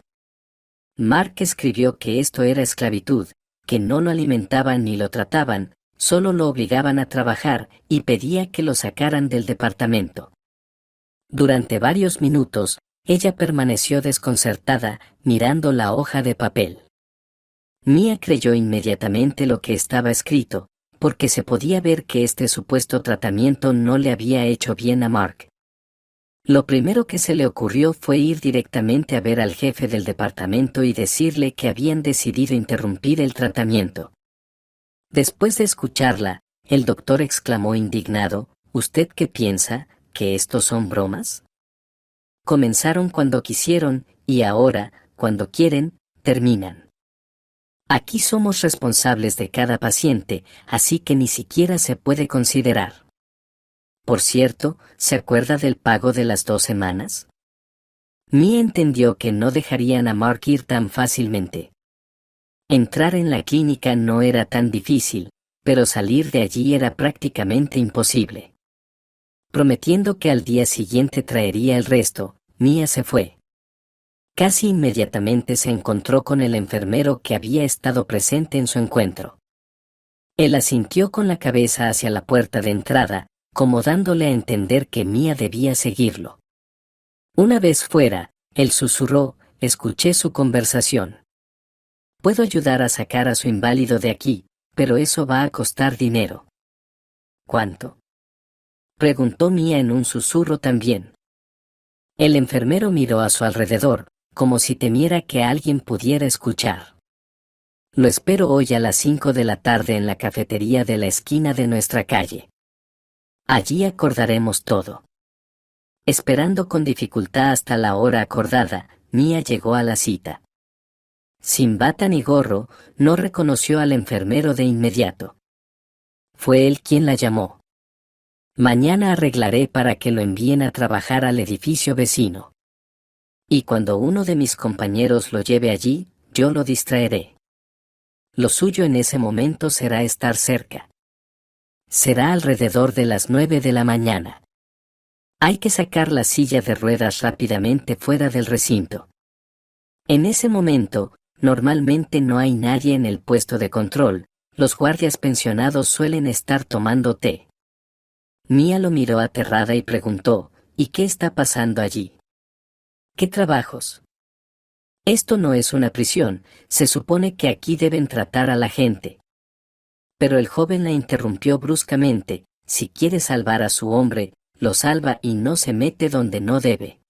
Mark escribió que esto era esclavitud, que no lo alimentaban ni lo trataban, solo lo obligaban a trabajar, y pedía que lo sacaran del departamento. Durante varios minutos, ella permaneció desconcertada, mirando la hoja de papel. Mia creyó inmediatamente lo que estaba escrito, porque se podía ver que este supuesto tratamiento no le había hecho bien a Mark. Lo primero que se le ocurrió fue ir directamente a ver al jefe del departamento y decirle que habían decidido interrumpir el tratamiento. Después de escucharla, el doctor exclamó indignado: «¿Usted qué piensa, que estos son bromas? Comenzaron cuando quisieron, y ahora, cuando quieren, terminan. Aquí somos responsables de cada paciente, así que ni siquiera se puede considerar». Por cierto, ¿se acuerda del pago de las 2 semanas? Mia entendió que no dejarían a Mark ir tan fácilmente. Entrar en la clínica no era tan difícil, pero salir de allí era prácticamente imposible. Prometiendo que al día siguiente traería el resto, Mia se fue. Casi inmediatamente se encontró con el enfermero que había estado presente en su encuentro. Él asintió con la cabeza hacia la puerta de entrada, como dándole a entender que Mia debía seguirlo. Una vez fuera, él susurró: «Escuché su conversación. Puedo ayudar a sacar a su inválido de aquí, pero eso va a costar dinero». «¿Cuánto?», preguntó Mia en un susurro también. El enfermero miró a su alrededor, como si temiera que alguien pudiera escuchar. «Lo espero hoy a las 5 de la tarde en la cafetería de la esquina de nuestra calle. Allí acordaremos todo». Esperando con dificultad hasta la hora acordada, Mia llegó a la cita. Sin bata ni gorro, no reconoció al enfermero de inmediato. Fue él quien la llamó. «Mañana arreglaré para que lo envíen a trabajar al edificio vecino. Y cuando uno de mis compañeros lo lleve allí, yo lo distraeré. Lo suyo en ese momento será estar cerca. Será alrededor de las 9 de la mañana. Hay que sacar la silla de ruedas rápidamente fuera del recinto. En ese momento, normalmente no hay nadie en el puesto de control, los guardias pensionados suelen estar tomando té». Mia lo miró aterrada y preguntó: «¿Y qué está pasando allí? ¿Qué trabajos? Esto no es una prisión, se supone que aquí deben tratar a la gente». Pero el joven la interrumpió bruscamente: «Si quiere salvar a su hombre, lo salva y no se mete donde no debe.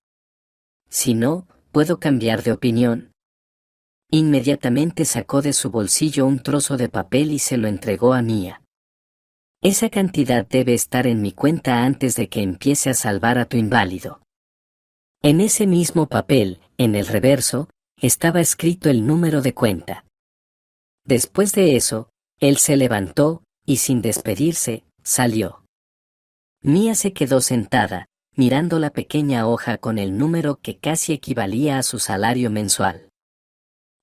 Si no, puedo cambiar de opinión». Inmediatamente sacó de su bolsillo un trozo de papel y se lo entregó a Mia. Esa cantidad debe estar en mi cuenta antes de que empiece a salvar a tu inválido. En ese mismo papel, en el reverso, estaba escrito el número de cuenta. Después de eso, él se levantó, y sin despedirse, salió. Mia se quedó sentada, mirando la pequeña hoja con el número que casi equivalía a su salario mensual.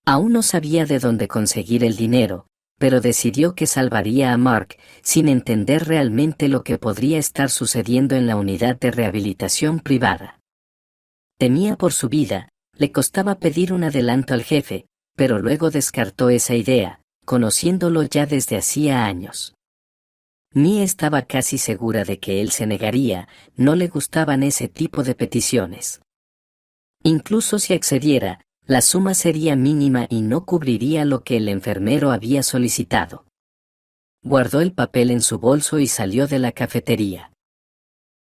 Aún no sabía de dónde conseguir el dinero, pero decidió que salvaría a Mark, sin entender realmente lo que podría estar sucediendo en la unidad de rehabilitación privada. Temía por su vida, le costaba pedir un adelanto al jefe, pero luego descartó esa idea, conociéndolo ya desde hacía años. Mia estaba casi segura de que él se negaría, no le gustaban ese tipo de peticiones. Incluso si accediera, la suma sería mínima y no cubriría lo que el enfermero había solicitado. Guardó el papel en su bolso y salió de la cafetería.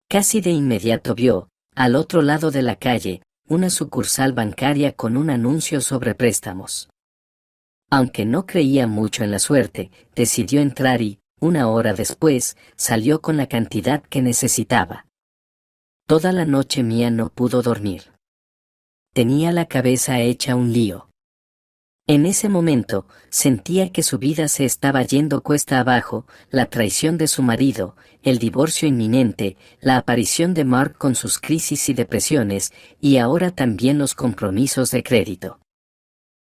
Casi de inmediato vio, al otro lado de la calle, una sucursal bancaria con un anuncio sobre préstamos. Aunque no creía mucho en la suerte, decidió entrar y, una hora después, salió con la cantidad que necesitaba. Toda la noche Mia no pudo dormir. Tenía la cabeza hecha un lío. En ese momento, sentía que su vida se estaba yendo cuesta abajo, la traición de su marido, el divorcio inminente, la aparición de Mark con sus crisis y depresiones, y ahora también los compromisos de crédito.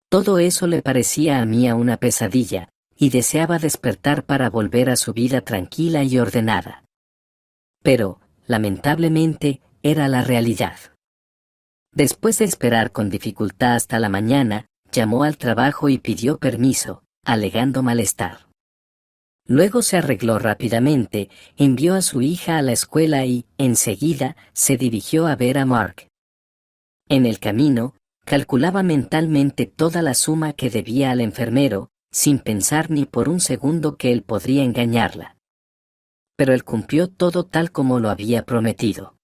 Todo eso le parecía a Mia una pesadilla, y deseaba despertar para volver a su vida tranquila y ordenada. Pero, lamentablemente, era la realidad. Después de esperar con dificultad hasta la mañana, llamó al trabajo y pidió permiso, alegando malestar. Luego se arregló rápidamente, envió a su hija a la escuela y, enseguida, se dirigió a ver a Mark. En el camino, calculaba mentalmente toda la suma que debía al enfermero, sin pensar ni por un segundo que él podría engañarla. Pero él cumplió todo tal como lo había prometido.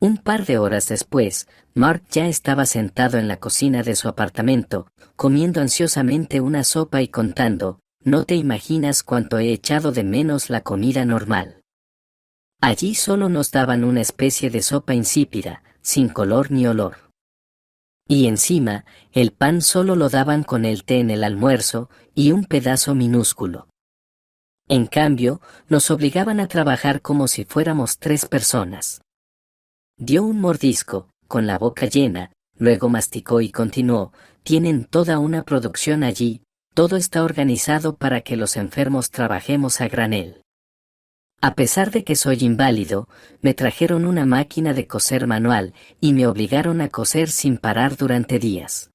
Un par de horas después, Mark ya estaba sentado en la cocina de su apartamento, comiendo ansiosamente una sopa y contando, no te imaginas cuánto he echado de menos la comida normal. Allí solo nos daban una especie de sopa insípida, sin color ni olor. Y encima, el pan solo lo daban con el té en el almuerzo, y un pedazo minúsculo. En cambio, nos obligaban a trabajar como si fuéramos 3 personas. Dio un mordisco, con la boca llena, luego masticó y continuó, tienen toda una producción allí, todo está organizado para que los enfermos trabajemos a granel. A pesar de que soy inválido, me trajeron una máquina de coser manual, y me obligaron a coser sin parar durante días.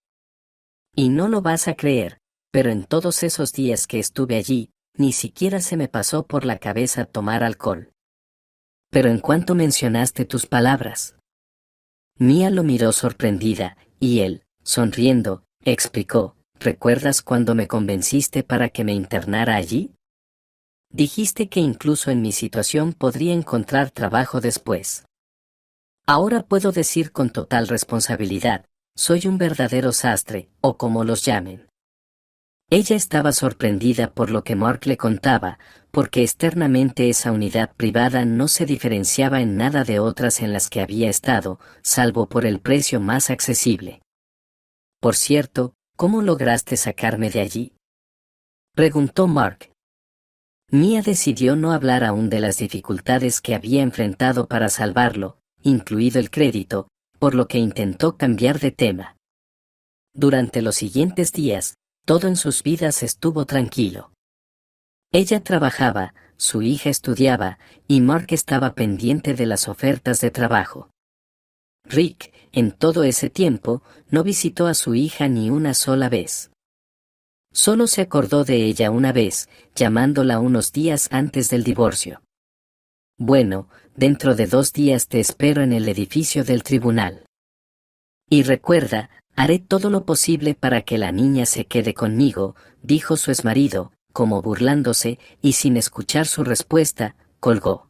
Y no lo vas a creer, pero en todos esos días que estuve allí, ni siquiera se me pasó por la cabeza tomar alcohol. Pero en cuanto mencionaste tus palabras. Mia lo miró sorprendida, y él, sonriendo, explicó, ¿recuerdas cuando me convenciste para que me internara allí? Dijiste que incluso en mi situación podría encontrar trabajo después. Ahora puedo decir con total responsabilidad, soy un verdadero sastre, o como los llamen. Ella estaba sorprendida por lo que Mark le contaba, porque externamente esa unidad privada no se diferenciaba en nada de otras en las que había estado, salvo por el precio más accesible. Por cierto, ¿cómo lograste sacarme de allí?, preguntó Mark. Mia decidió no hablar aún de las dificultades que había enfrentado para salvarlo, incluido el crédito, por lo que intentó cambiar de tema. Durante los siguientes días, todo en sus vidas estuvo tranquilo. Ella trabajaba, su hija estudiaba, y Mark estaba pendiente de las ofertas de trabajo. Rick, en todo ese tiempo, no visitó a su hija ni una sola vez. Solo se acordó de ella una vez, llamándola unos días antes del divorcio. Bueno, dentro de 2 días te espero en el edificio del tribunal. Y recuerda, haré todo lo posible para que la niña se quede conmigo, dijo su exmarido, como burlándose, y sin escuchar su respuesta, colgó.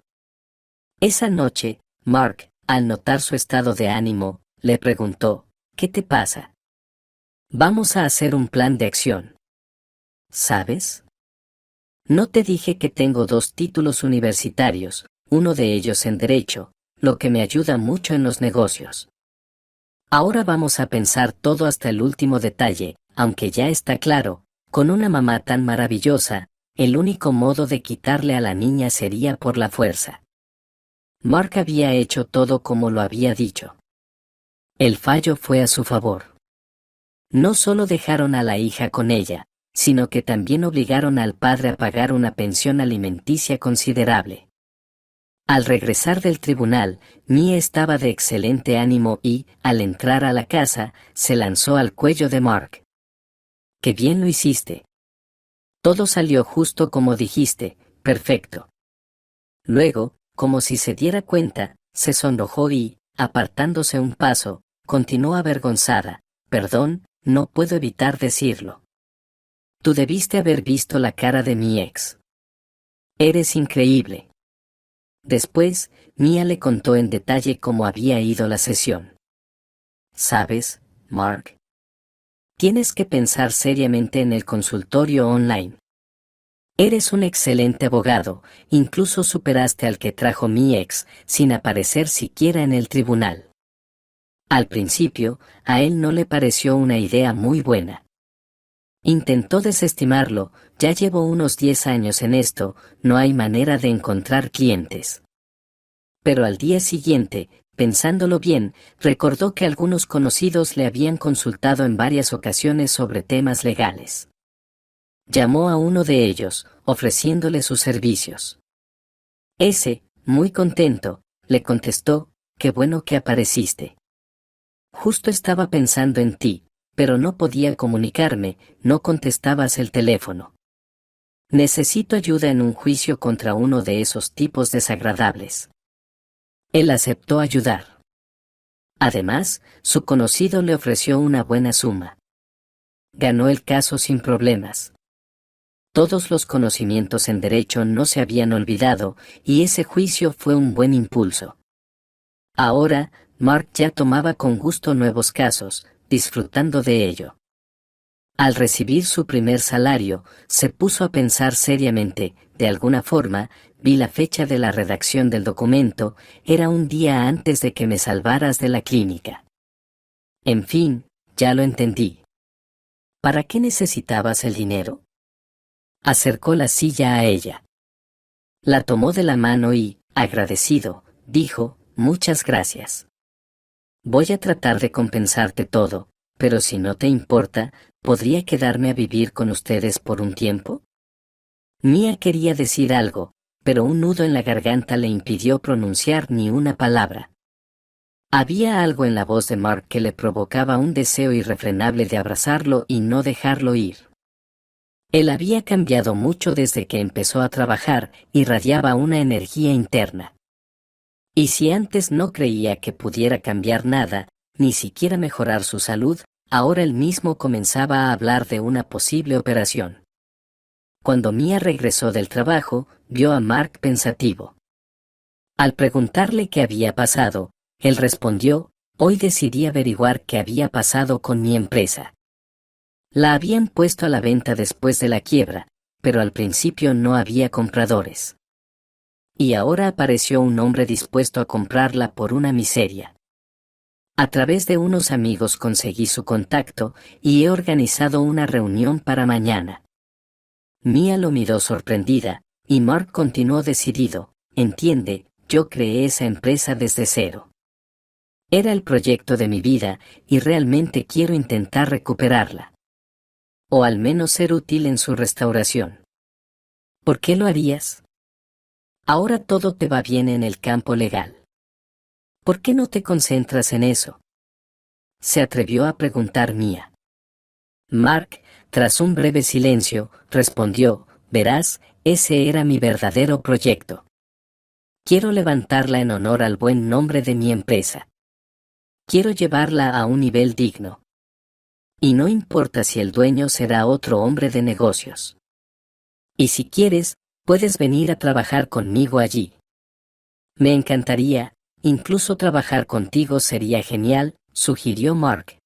Esa noche, Mark, al notar su estado de ánimo, le preguntó, ¿qué te pasa? Vamos a hacer un plan de acción. ¿Sabes? No te dije que tengo 2 títulos universitarios, uno de ellos en Derecho, lo que me ayuda mucho en los negocios. Ahora vamos a pensar todo hasta el último detalle, aunque ya está claro, con una mamá tan maravillosa, el único modo de quitarle a la niña sería por la fuerza. Mark había hecho todo como lo había dicho. El fallo fue a su favor. No solo dejaron a la hija con ella, sino que también obligaron al padre a pagar una pensión alimenticia considerable. Al regresar del tribunal, Mia estaba de excelente ánimo y, al entrar a la casa, se lanzó al cuello de Mark. ¡Qué bien lo hiciste! Todo salió justo como dijiste, perfecto. Luego, como si se diera cuenta, se sonrojó y, apartándose un paso, continuó avergonzada. Perdón, no puedo evitar decirlo. Tú debiste haber visto la cara de mi ex. Eres increíble. Después, Mia le contó en detalle cómo había ido la sesión. ¿Sabes, Mark? Tienes que pensar seriamente en el consultorio online. Eres un excelente abogado, incluso superaste al que trajo mi ex, sin aparecer siquiera en el tribunal. Al principio, a él no le pareció una idea muy buena. Intentó desestimarlo, ya llevo unos 10 años en esto, no hay manera de encontrar clientes. Pero al día siguiente, pensándolo bien, recordó que algunos conocidos le habían consultado en varias ocasiones sobre temas legales. Llamó a uno de ellos, ofreciéndole sus servicios. Ese, muy contento, le contestó, «Qué bueno que apareciste. Justo estaba pensando en ti, pero no podía comunicarme, no contestabas el teléfono. Necesito ayuda en un juicio contra uno de esos tipos desagradables». Él aceptó ayudar. Además, su conocido le ofreció una buena suma. Ganó el caso sin problemas. Todos los conocimientos en derecho no se habían olvidado, y ese juicio fue un buen impulso. Ahora, Mark ya tomaba con gusto nuevos casos, disfrutando de ello. Al recibir su primer salario, se puso a pensar seriamente, de alguna forma, vi la fecha de la redacción del documento, era un día antes de que me salvaras de la clínica. En fin, ya lo entendí. ¿Para qué necesitabas el dinero? Acercó la silla a ella. La tomó de la mano y, agradecido, dijo, muchas gracias. Voy a tratar de compensarte todo, pero si no te importa, ¿podría quedarme a vivir con ustedes por un tiempo? Mia quería decir algo, pero un nudo en la garganta le impidió pronunciar ni una palabra. Había algo en la voz de Mark que le provocaba un deseo irrefrenable de abrazarlo y no dejarlo ir. Él había cambiado mucho desde que empezó a trabajar, irradiaba una energía interna. Y si antes no creía que pudiera cambiar nada, ni siquiera mejorar su salud, ahora él mismo comenzaba a hablar de una posible operación. Cuando Mia regresó del trabajo, vio a Mark pensativo. Al preguntarle qué había pasado, él respondió, hoy decidí averiguar qué había pasado con mi empresa. La habían puesto a la venta después de la quiebra, pero al principio no había compradores. Y ahora apareció un hombre dispuesto a comprarla por una miseria. A través de unos amigos conseguí su contacto y he organizado una reunión para mañana. Mia lo miró sorprendida, y Mark continuó decidido, entiende, yo creé esa empresa desde cero. Era el proyecto de mi vida, y realmente quiero intentar recuperarla. O al menos ser útil en su restauración. ¿Por qué lo harías? Ahora todo te va bien en el campo legal. ¿Por qué no te concentras en eso? Se atrevió a preguntar Mia. Mark, tras un breve silencio, respondió, verás, ese era mi verdadero proyecto. Quiero levantarla en honor al buen nombre de mi empresa. Quiero llevarla a un nivel digno. Y no importa si el dueño será otro hombre de negocios. Y si quieres, puedes venir a trabajar conmigo allí. Me encantaría, incluso trabajar contigo sería genial, sugirió Mark.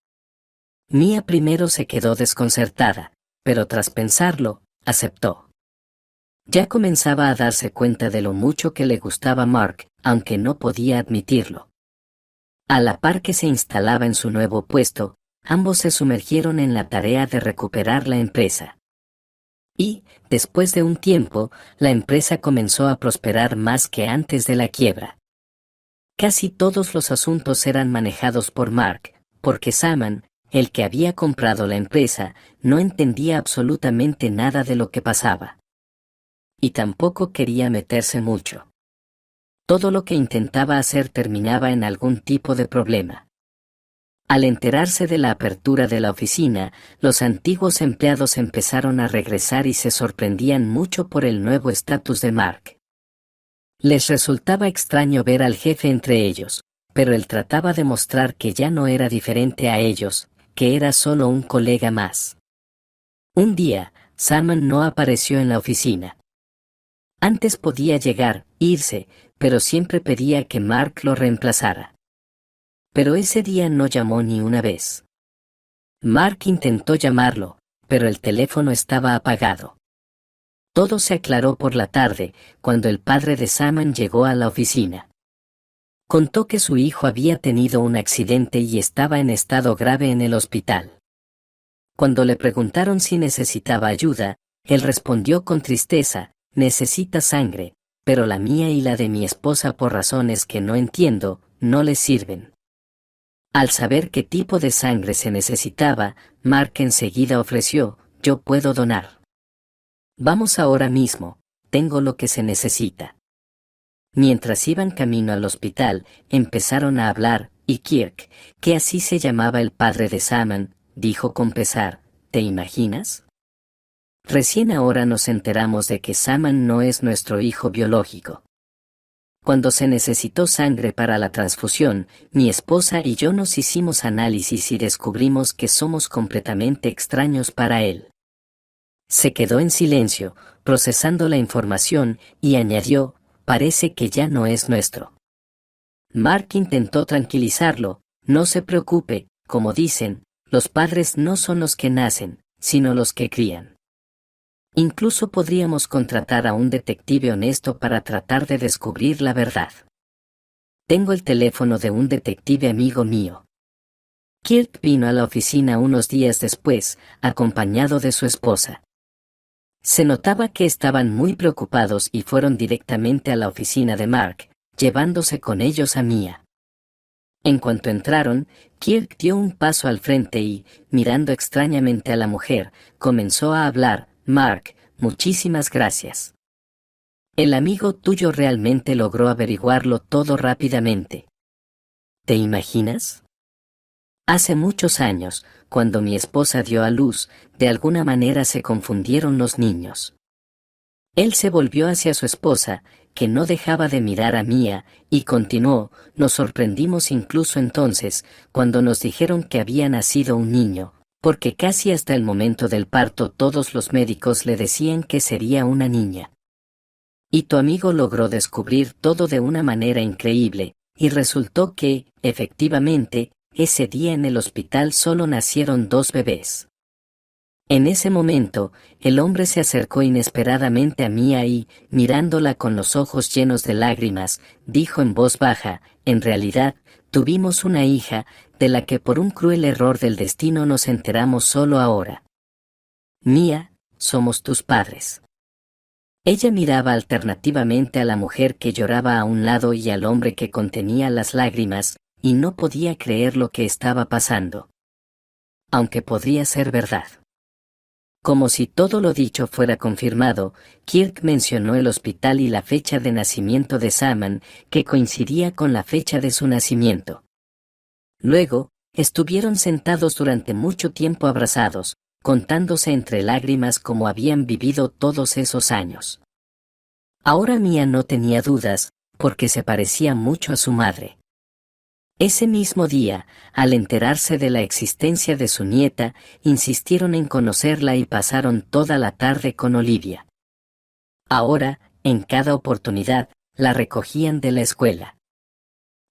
Mia primero se quedó desconcertada, pero tras pensarlo, aceptó. Ya comenzaba a darse cuenta de lo mucho que le gustaba Mark, aunque no podía admitirlo. A la par que se instalaba en su nuevo puesto, ambos se sumergieron en la tarea de recuperar la empresa. Y, después de un tiempo, la empresa comenzó a prosperar más que antes de la quiebra. Casi todos los asuntos eran manejados por Mark, porque Saman, el que había comprado la empresa, no entendía absolutamente nada de lo que pasaba. Y tampoco quería meterse mucho. Todo lo que intentaba hacer terminaba en algún tipo de problema. Al enterarse de la apertura de la oficina, los antiguos empleados empezaron a regresar y se sorprendían mucho por el nuevo estatus de Mark. Les resultaba extraño ver al jefe entre ellos, pero él trataba de mostrar que ya no era diferente a ellos, que era solo un colega más. Un día, Saman no apareció en la oficina. Antes podía llegar, irse, pero siempre pedía que Mark lo reemplazara. Pero ese día no llamó ni una vez. Mark intentó llamarlo, pero el teléfono estaba apagado. Todo se aclaró por la tarde, cuando el padre de Saman llegó a la oficina. Contó que su hijo había tenido un accidente y estaba en estado grave en el hospital. Cuando le preguntaron si necesitaba ayuda, él respondió con tristeza: necesita sangre, pero la mía y la de mi esposa por razones que no entiendo, no le sirven. Al saber qué tipo de sangre se necesitaba, Mark enseguida ofreció: yo puedo donar. Vamos ahora mismo, tengo lo que se necesita. Mientras iban camino al hospital, empezaron a hablar, y Kirk, que así se llamaba el padre de Saman, dijo con pesar: ¿te imaginas? Recién ahora nos enteramos de que Saman no es nuestro hijo biológico. Cuando se necesitó sangre para la transfusión, mi esposa y yo nos hicimos análisis y descubrimos que somos completamente extraños para él. Se quedó en silencio, procesando la información, y añadió: parece que ya no es nuestro. Mark intentó tranquilizarlo: no se preocupe, como dicen, los padres no son los que nacen, sino los que crían. Incluso podríamos contratar a un detective honesto para tratar de descubrir la verdad. Tengo el teléfono de un detective amigo mío. Kirk vino a la oficina unos días después, acompañado de su esposa. Se notaba que estaban muy preocupados y fueron directamente a la oficina de Mark, llevándose con ellos a Mia. En cuanto entraron, Kirk dio un paso al frente y, mirando extrañamente a la mujer, comenzó a hablar: Mark, muchísimas gracias. El amigo tuyo realmente logró averiguarlo todo rápidamente. ¿Te imaginas? Hace muchos años, cuando mi esposa dio a luz, de alguna manera se confundieron los niños. Él se volvió hacia su esposa, que no dejaba de mirar a Mia, y continuó: nos sorprendimos incluso entonces, cuando nos dijeron que había nacido un niño, porque casi hasta el momento del parto todos los médicos le decían que sería una niña. Y tu amigo logró descubrir todo de una manera increíble, y resultó que, efectivamente, ese día en el hospital solo nacieron 2 bebés. En ese momento, el hombre se acercó inesperadamente a Mia y, mirándola con los ojos llenos de lágrimas, dijo en voz baja: en realidad, tuvimos una hija, de la que por un cruel error del destino nos enteramos solo ahora. Mia, somos tus padres. Ella miraba alternativamente a la mujer que lloraba a un lado y al hombre que contenía las lágrimas, y no podía creer lo que estaba pasando. Aunque podría ser verdad. Como si todo lo dicho fuera confirmado, Kirk mencionó el hospital y la fecha de nacimiento de Saman, que coincidía con la fecha de su nacimiento. Luego, estuvieron sentados durante mucho tiempo abrazados, contándose entre lágrimas cómo habían vivido todos esos años. Ahora Mia no tenía dudas, porque se parecía mucho a su madre. Ese mismo día, al enterarse de la existencia de su nieta, insistieron en conocerla y pasaron toda la tarde con Olivia. Ahora, en cada oportunidad, la recogían de la escuela.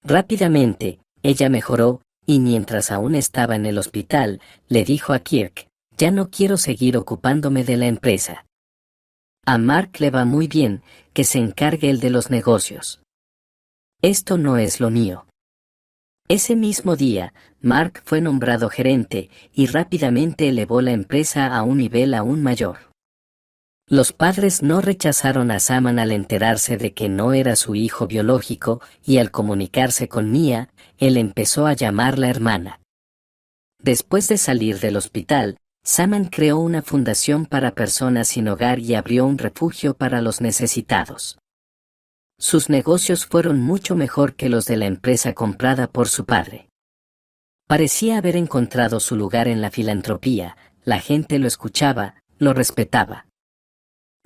Rápidamente, ella mejoró, Y mientras aún estaba en el hospital, le dijo a Kirk, ya no quiero seguir ocupándome de la empresa. A Mark le va muy bien, que se encargue él de los negocios. Esto no es lo mío. Ese mismo día, Mark fue nombrado gerente y rápidamente elevó la empresa a un nivel aún mayor. Los padres no rechazaron a Saman al enterarse de que no era su hijo biológico y al comunicarse con Mia, él empezó a llamarla hermana. Después de salir del hospital, Saman creó una fundación para personas sin hogar y abrió un refugio para los necesitados. Sus negocios fueron mucho mejor que los de la empresa comprada por su padre. Parecía haber encontrado su lugar en la filantropía, la gente lo escuchaba, lo respetaba.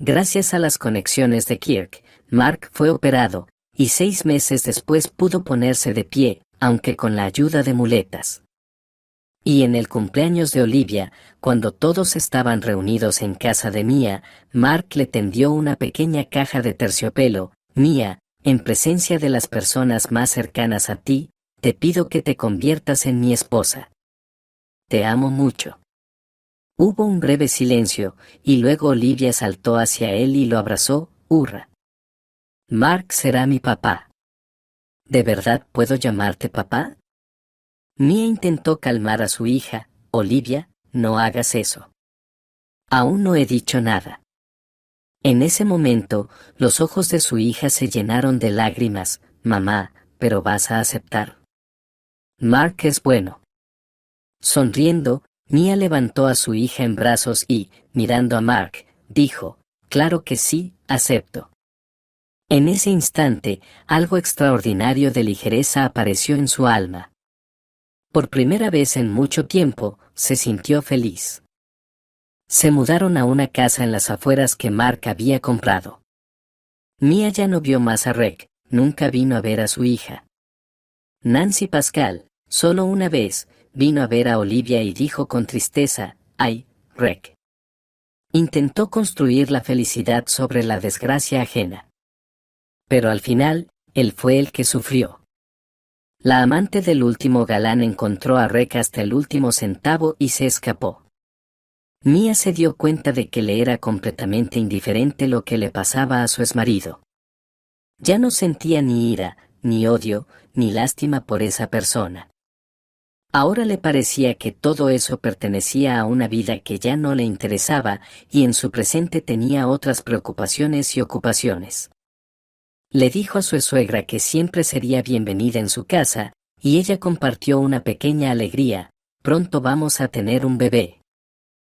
Gracias a las conexiones de Kirk, Mark fue operado, y 6 meses después pudo ponerse de pie, aunque con la ayuda de muletas. Y en el cumpleaños de Olivia, cuando todos estaban reunidos en casa de Mia, Mark le tendió una pequeña caja de terciopelo. Mia, en presencia de las personas más cercanas a ti, te pido que te conviertas en mi esposa. Te amo mucho. Hubo un breve silencio, y luego Olivia saltó hacia él y lo abrazó. Hurra. Mark será mi papá. ¿De verdad puedo llamarte papá? Mia intentó calmar a su hija. Olivia, no hagas eso. Aún no he dicho nada. En ese momento, los ojos de su hija se llenaron de lágrimas. Mamá, ¿pero vas a aceptar? Mark es bueno. Sonriendo, Mia levantó a su hija en brazos y, mirando a Mark, dijo, claro que sí, acepto. En ese instante, algo extraordinario de ligereza apareció en su alma. Por primera vez en mucho tiempo, se sintió feliz. Se mudaron a una casa en las afueras que Mark había comprado. Mia ya no vio más a Rec, nunca vino a ver a su hija. Nancy Pascal, solo una vez, vino a ver a Olivia y dijo con tristeza, «Ay, Rec». Intentó construir la felicidad sobre la desgracia ajena. Pero al final, él fue el que sufrió. La amante del último galán encontró a Rec hasta el último centavo y se escapó. Mia se dio cuenta de que le era completamente indiferente lo que le pasaba a su exmarido. Ya no sentía ni ira, ni odio, ni lástima por esa persona. Ahora le parecía que todo eso pertenecía a una vida que ya no le interesaba y en su presente tenía otras preocupaciones y ocupaciones. Le dijo a su suegra que siempre sería bienvenida en su casa, y ella compartió una pequeña alegría, pronto vamos a tener un bebé.